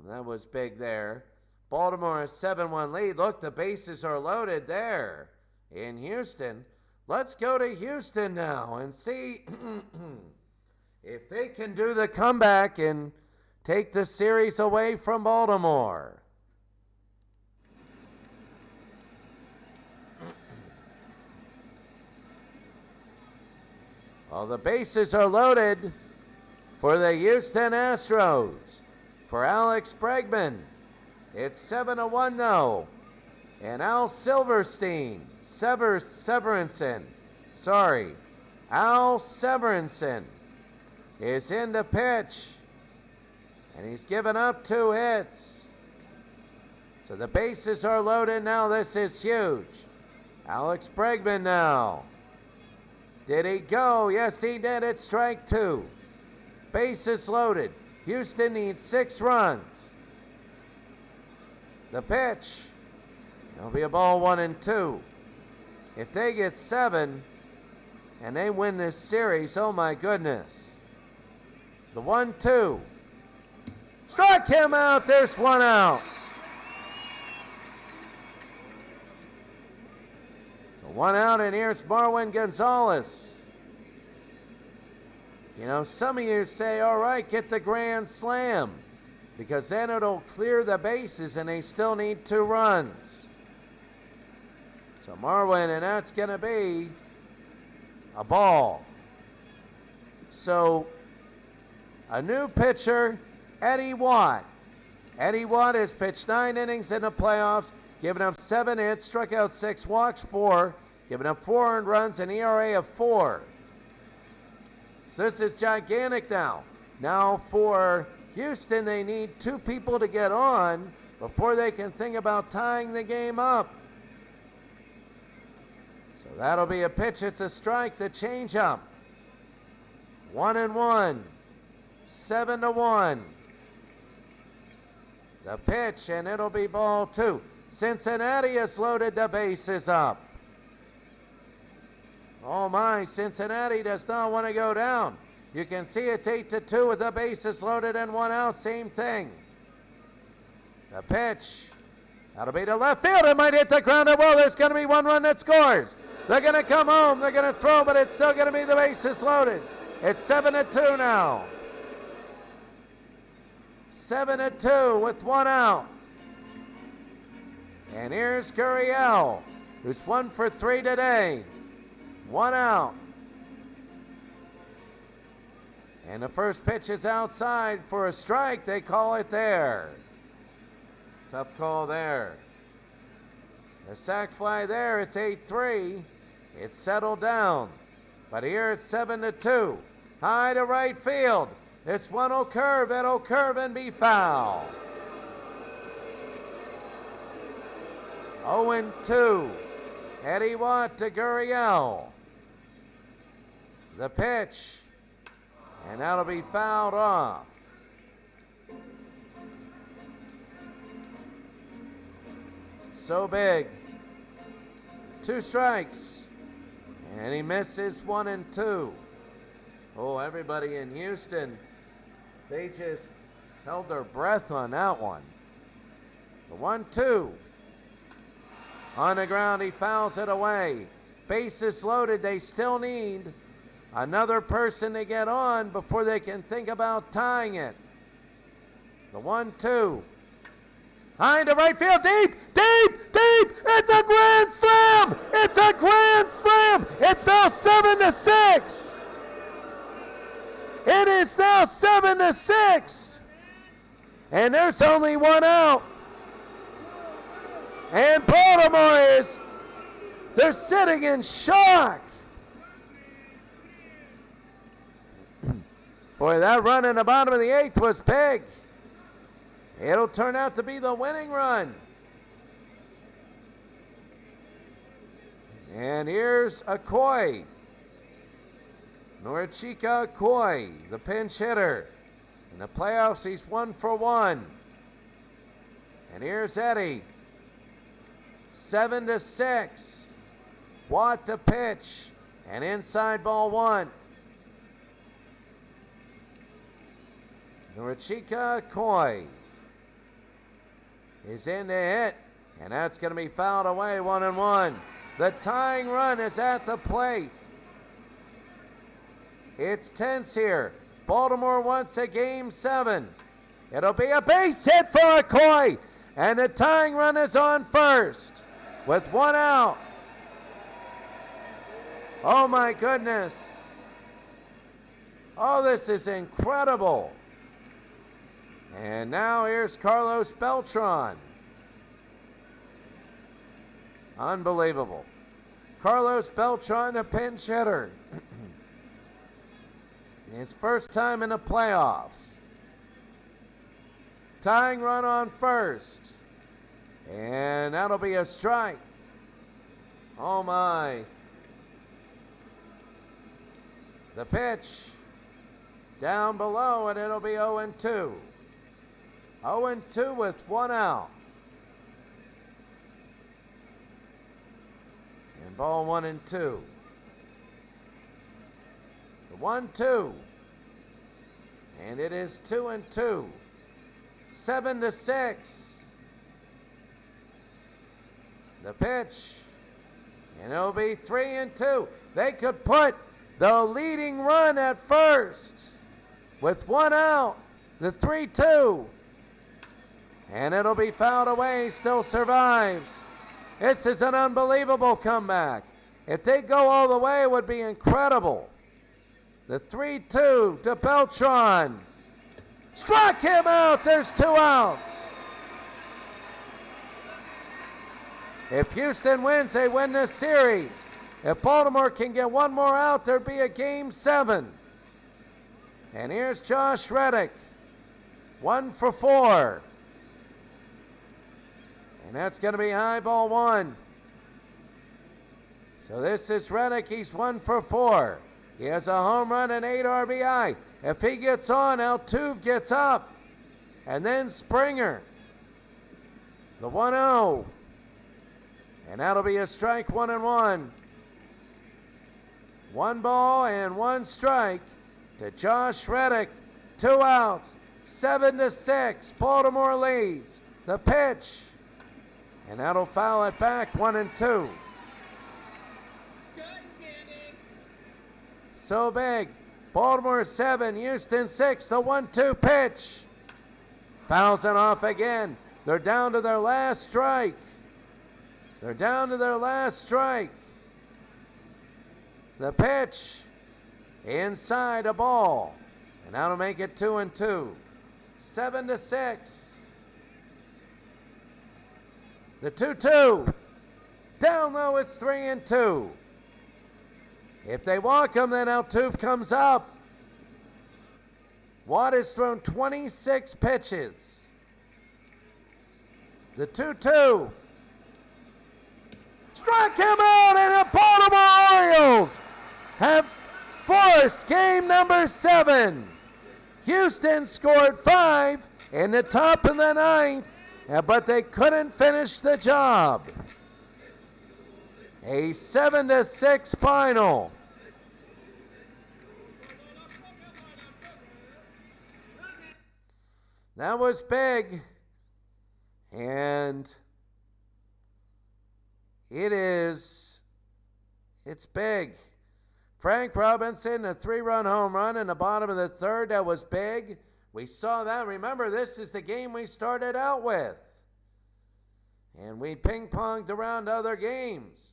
That was big there. Baltimore has 7-1 lead. Look, the bases are loaded there in Houston. Let's go to Houston now and see if they can do the comeback and take the series away from Baltimore. Well, the bases are loaded for the Houston Astros. For Alex Bregman, it's 7-1 though. And Al Severinsen, Al Severinsen is in to pitch. And he's given up 2 hits. So the bases are loaded now. This is huge. Alex Bregman now. Did he go? Yes, he did. It's strike 2. Bases loaded. Houston needs 6 runs. The pitch. It'll be a ball 1-2. If they get 7 and they win this series, oh my goodness. The 1-2. Struck him out. There's 1 out. So 1 out, and here's Marwin Gonzalez. You know, some of you say, all right, get the grand slam, because then it'll clear the bases and they still need 2 runs. So Marwin, and that's going to be a ball. So a new pitcher, Eddie Watt. Eddie Watt has pitched 9 innings in the playoffs, given up 7 hits, struck out 6, walked 4, given up 4 earned runs, an ERA of 4. So this is gigantic now. Now for Houston, they need 2 people to get on before they can think about tying the game up. So that'll be a pitch. It's a strike, the changeup. 1-1. 7-1. The pitch, and it'll be ball 2. Cincinnati has loaded the bases up. Oh my, Cincinnati does not want to go down. You can see it's 8-2 with the bases loaded and 1 out. Same thing. The pitch. That'll be to left field. It might hit the ground. Well, there's going to be 1 run that scores. They're going to come home. They're going to throw, but it's still going to be the bases loaded. It's 7-2 now. 7-2 with 1 out. And here's Gurriel, who's 1 for 3 today. 1 out. And the first pitch is outside for a strike. They call it there. Tough call there. The sac fly there. It's 8-3. It's settled down. But here it's 7-2. High to right field. This one will curve. It'll curve and be foul. 0-2. Eddie Watt to Gurriel. The pitch. And that'll be fouled off. So big. 2 strikes. And he misses 1 and 2. Oh, everybody in Houston, they just held their breath on that one. The 1-2. On the ground, he fouls it away. Bases loaded. They still need another person to get on before they can think about tying it. The 1-2. High to right field. Deep, deep, deep. It's a grand slam. It's a grand slam. It's now 7-6. It is now 7-6. And there's only 1 out. And Baltimore they're sitting in shock. Boy, that run in the bottom of the 8th was big. It'll turn out to be the winning run. And here's Akoi. Norchika Akoi, the pinch hitter. In the playoffs, he's 1 for 1. And here's Eddie. 7-6. Watt the pitch. And inside ball 1. Norchika Akoi is in to hit. And that's going to be fouled away, 1-1. The tying run is at the plate. It's tense here. Baltimore wants a game 7. It'll be a base hit for Akoi. And the tying run is on first with 1 out. Oh my goodness. Oh, this is incredible. And now here's Carlos Beltran. Unbelievable. Carlos Beltran, a pinch hitter. His first time in the playoffs. Tying run on first. And that'll be a strike. Oh my. The pitch down below, and it'll be 0-2. 0-2 with 1 out. And ball 1-2. The 1-2. And it is 2-2. 7-6. The pitch. And it'll be 3-2. They could put the leading run at first with 1 out. The 3-2. And it'll be fouled away. Still survives. This is an unbelievable comeback. If they go all the way, it would be incredible. The 3-2 to Beltran. Struck him out. There's 2 outs. If Houston wins, they win this series. If Baltimore can get 1 more out, there'd be a game 7. And here's Josh Reddick. 1 for 4. And that's going to be high ball 1. So this is Reddick. He's 1 for 4. He has a home run and 8 RBI. If he gets on, Altuve gets up. And then Springer. The 1-0. And that'll be a strike, 1-1. 1 ball and 1 strike to Josh Reddick. 2 outs. 7-6. Baltimore leads. The pitch. And that'll foul it back, 1-2. So big. Baltimore 7, Houston 6. The 1-2 pitch. Fouls it off again. They're down to their last strike. They're down to their last strike. The pitch. Inside a ball. And that'll make it 2-2. 7-6. The 2-2. Down low, it's 3-2. If they walk him, then Altuve comes up. Watt has thrown 26 pitches. The 2-2. Struck him out, and the Baltimore Orioles have forced game number 7. Houston scored 5 in the top of the 9th, but they couldn't finish the job. A 7-6 final. That was big. And it's big. Frank Robinson, a 3-run home run in the bottom of the 3rd. That was big. We saw that. Remember, this is the game we started out with. And we ping-ponged around other games.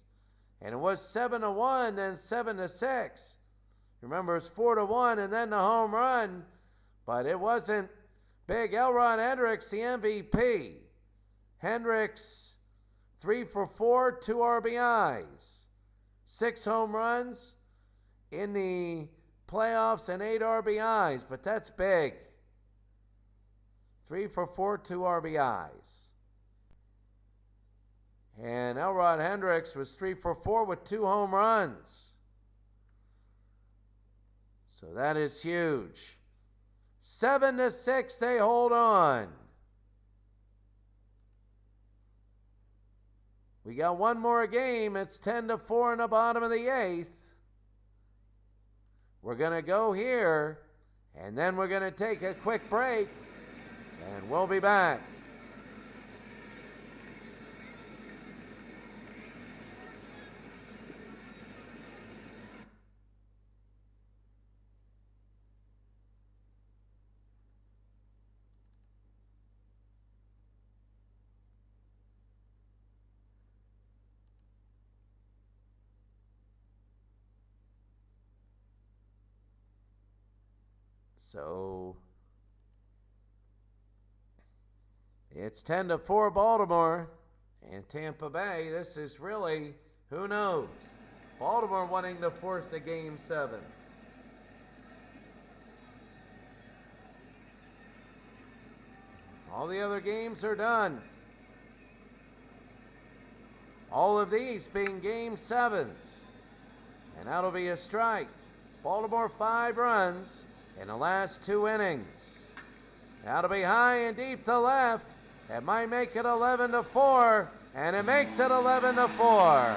And it was 7-1 and 7-6. Remember, it's 4-1 and then the home run. But it wasn't big. Elron Hendricks, the MVP. Hendricks, 3 for 4, 2 RBIs. 6 home runs in the playoffs and 8 RBIs, but that's big. 3 for 4, 2 RBIs. And Elrod Hendricks was 3 for 4 with 2 home runs. So that is huge. 7-6, they hold on. We got one more game. It's 10-4 in the bottom of the 8th. We're going to go here, and then we're going to take a quick break, and we'll be back. So it's 10-4 Baltimore and Tampa Bay. This is really, who knows? Baltimore wanting to force a Game 7. All the other games are done. All of these being Game 7s. And that'll be a strike. Baltimore 5 runs in the last 2 innings. That'll be high and deep to left. It might make it 11-4, and it makes it 11-4.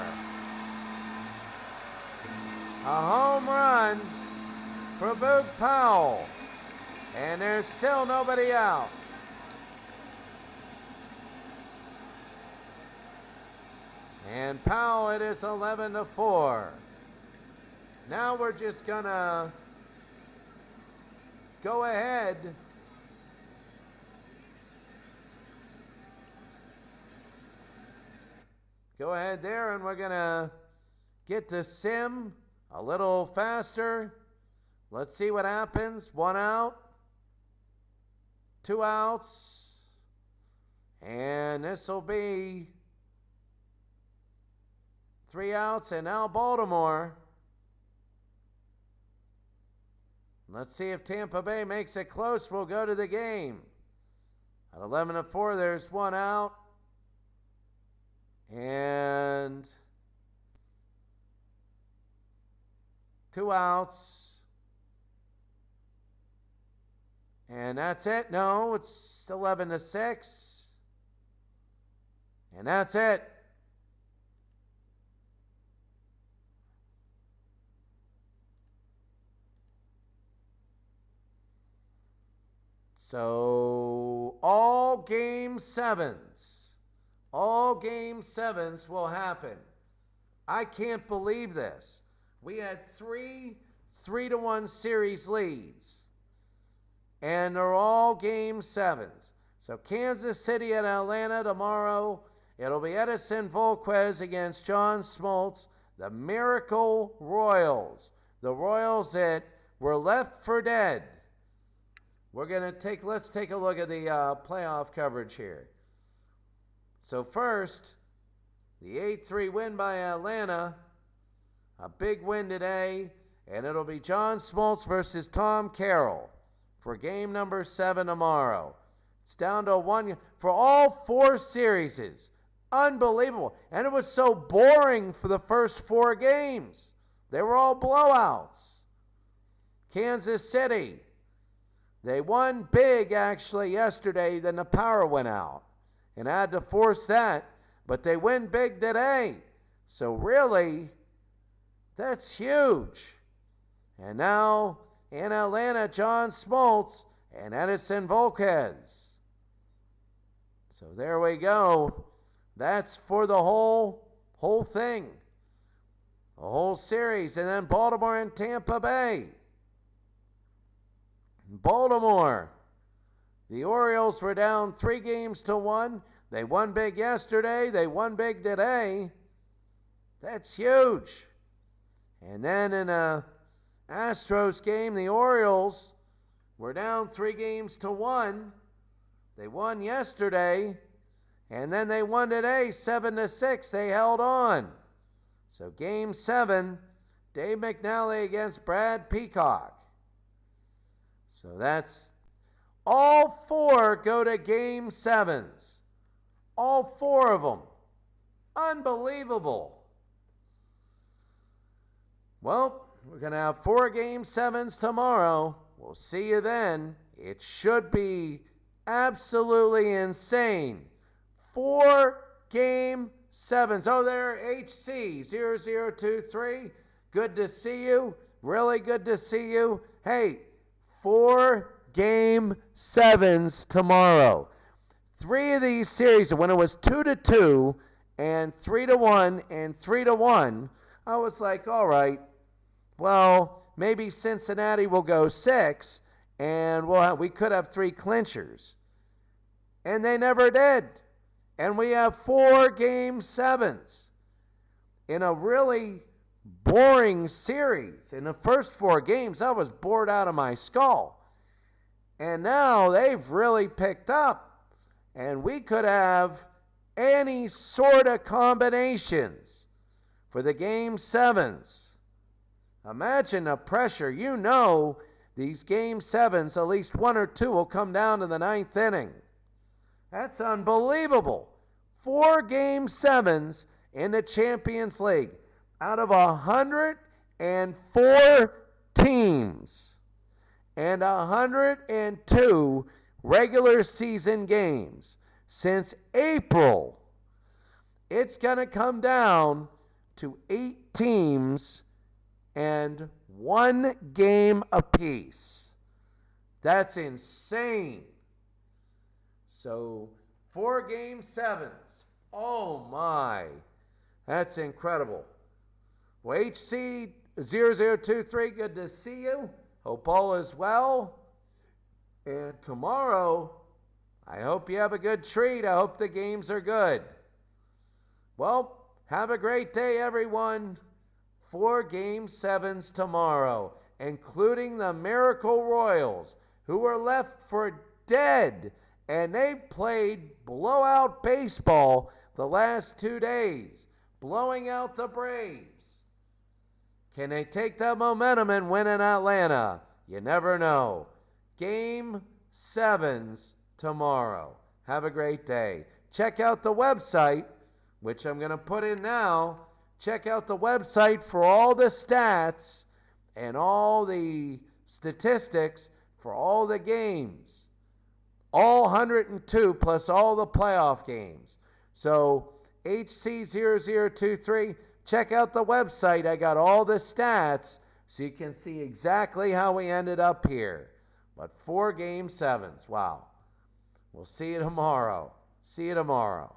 A home run for Boog Powell, and there's still nobody out. And Powell, it is 11-4. Now we're just gonna go ahead there, and we're gonna get the sim a little faster. Let's see what happens. 1 out, 2 outs, and this will be 3 outs, and now Baltimore. Let's see if Tampa Bay makes it close. We'll go to the game. At 11-4, there's 1 out. And 2 outs. And that's it. No, it's 11-6. And that's it. So all Game 7s will happen. I can't believe this. We had 3-1 series leads, and they're all Game 7s. So Kansas City at Atlanta tomorrow. It'll be Edison Volquez against John Smoltz, the Miracle Royals. The Royals that were left for dead. Let's take a look at the playoff coverage here. So first, the 8-3 win by Atlanta. A big win today, and it'll be John Smoltz versus Tom Carroll for game number 7 tomorrow. It's down to 1 for all 4 series. Unbelievable. And it was so boring for the first 4 games. They were all blowouts. Kansas City, they won big actually yesterday, then the power went out and had to force that, but they win big today. So really, that's huge. And now in Atlanta, John Smoltz and Edison Volquez. So there we go. That's for the whole thing, the whole series. And then Baltimore and Tampa Bay. Baltimore, the Orioles were down 3-1. They won big yesterday. They won big today. That's huge. And then in a Astros game, the Orioles were down 3-1. They won yesterday, and then they won today 7-6. They held on. So game 7, Dave McNally against Brad Peacock. So that's all 4 go to Game 7s. All 4 of them. Unbelievable. Well, we're going to have 4 Game 7s tomorrow. We'll see you then. It should be absolutely insane. 4 Game 7s. Oh, there, HC0023. Good to see you. Really good to see you. Hey, 4 Game 7s tomorrow. 3 of these series, when it was 2-2 and 3-1 and 3-1, I was like, all right, well, maybe Cincinnati will go 6 and we could have 3 clinchers. And they never did. And we have 4 Game 7s in a really boring series. In the first 4 games, I was bored out of my skull. And now they've really picked up. And we could have any sort of combinations for the Game 7s. Imagine the pressure. You know these Game 7s, at least 1 or 2 will come down to the 9th inning. That's unbelievable. 4 Game 7s in the Champions League out of 104 teams and 102 regular season games since April. It's going to come down to 8 teams and 1 game apiece. That's insane. So 4 Game 7s. Oh my. That's incredible. Well, HC0023, good to see you. Hope all is well. And tomorrow, I hope you have a good treat. I hope the games are good. Well, have a great day, everyone. 4 Game 7s tomorrow, including the Miracle Royals, who were left for dead. And they've played blowout baseball the last 2 days, blowing out the Braves. Can they take that momentum and win in Atlanta? You never know. Game 7s tomorrow. Have a great day. Check out the website, which I'm going to put in now. Check out the website for all the stats and all the statistics for all the games. All 102 plus all the playoff games. So HC0023, check out the website. I got all the stats so you can see exactly how we ended up here. But 4 Game 7s. Wow. We'll see you tomorrow. See you tomorrow.